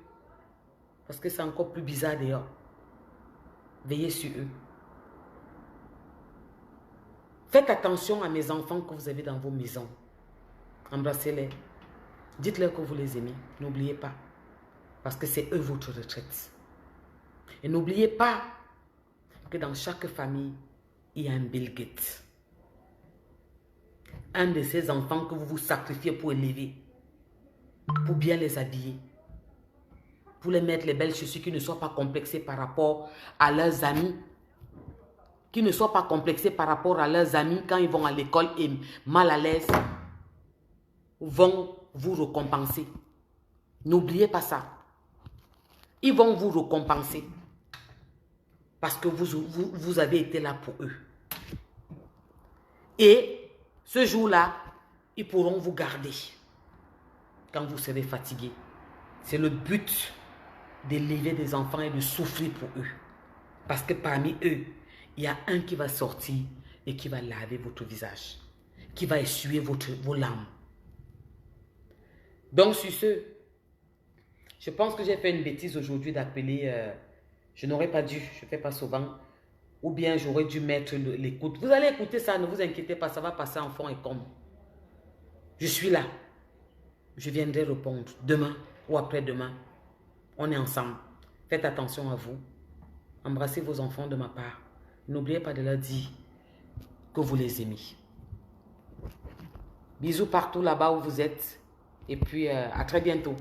Parce que c'est encore plus bizarre dehors. Veillez sur eux. Faites attention à mes enfants que vous avez dans vos maisons. Embrassez-les. Dites-leur que vous les aimez. N'oubliez pas. Parce que c'est eux votre retraite. Et n'oubliez pas que dans chaque famille, il y a un Bill Gates. Un de ces enfants que vous vous sacrifiez pour élever. Pour bien les habiller. Pour les mettre les belles chaussures qui ne soient pas complexées par rapport à leurs amis. Qui ne soient pas complexés par rapport à leurs amis quand ils vont à l'école et mal à l'aise. Vont vous récompenser. N'oubliez pas ça. Ils vont vous récompenser. Parce que vous avez été là pour eux. Et ce jour-là, ils pourront vous garder. Quand vous serez fatigué. C'est le but d'élever des enfants et de souffrir pour eux. Parce que parmi eux, il y a un qui va sortir et qui va laver votre visage. Qui va essuyer vos larmes. Donc sur ce, je pense que j'ai fait une bêtise aujourd'hui d'appeler, je n'aurais pas dû, je ne fais pas souvent, ou bien j'aurais dû mettre l'écoute. Vous allez écouter ça, ne vous inquiétez pas, ça va passer en fond et comme. Je suis là, je viendrai répondre demain ou après-demain. On est ensemble, faites attention à vous, embrassez vos enfants de ma part. N'oubliez pas de leur dire que vous les aimez. Bisous partout là-bas où vous êtes. Et puis, à très bientôt.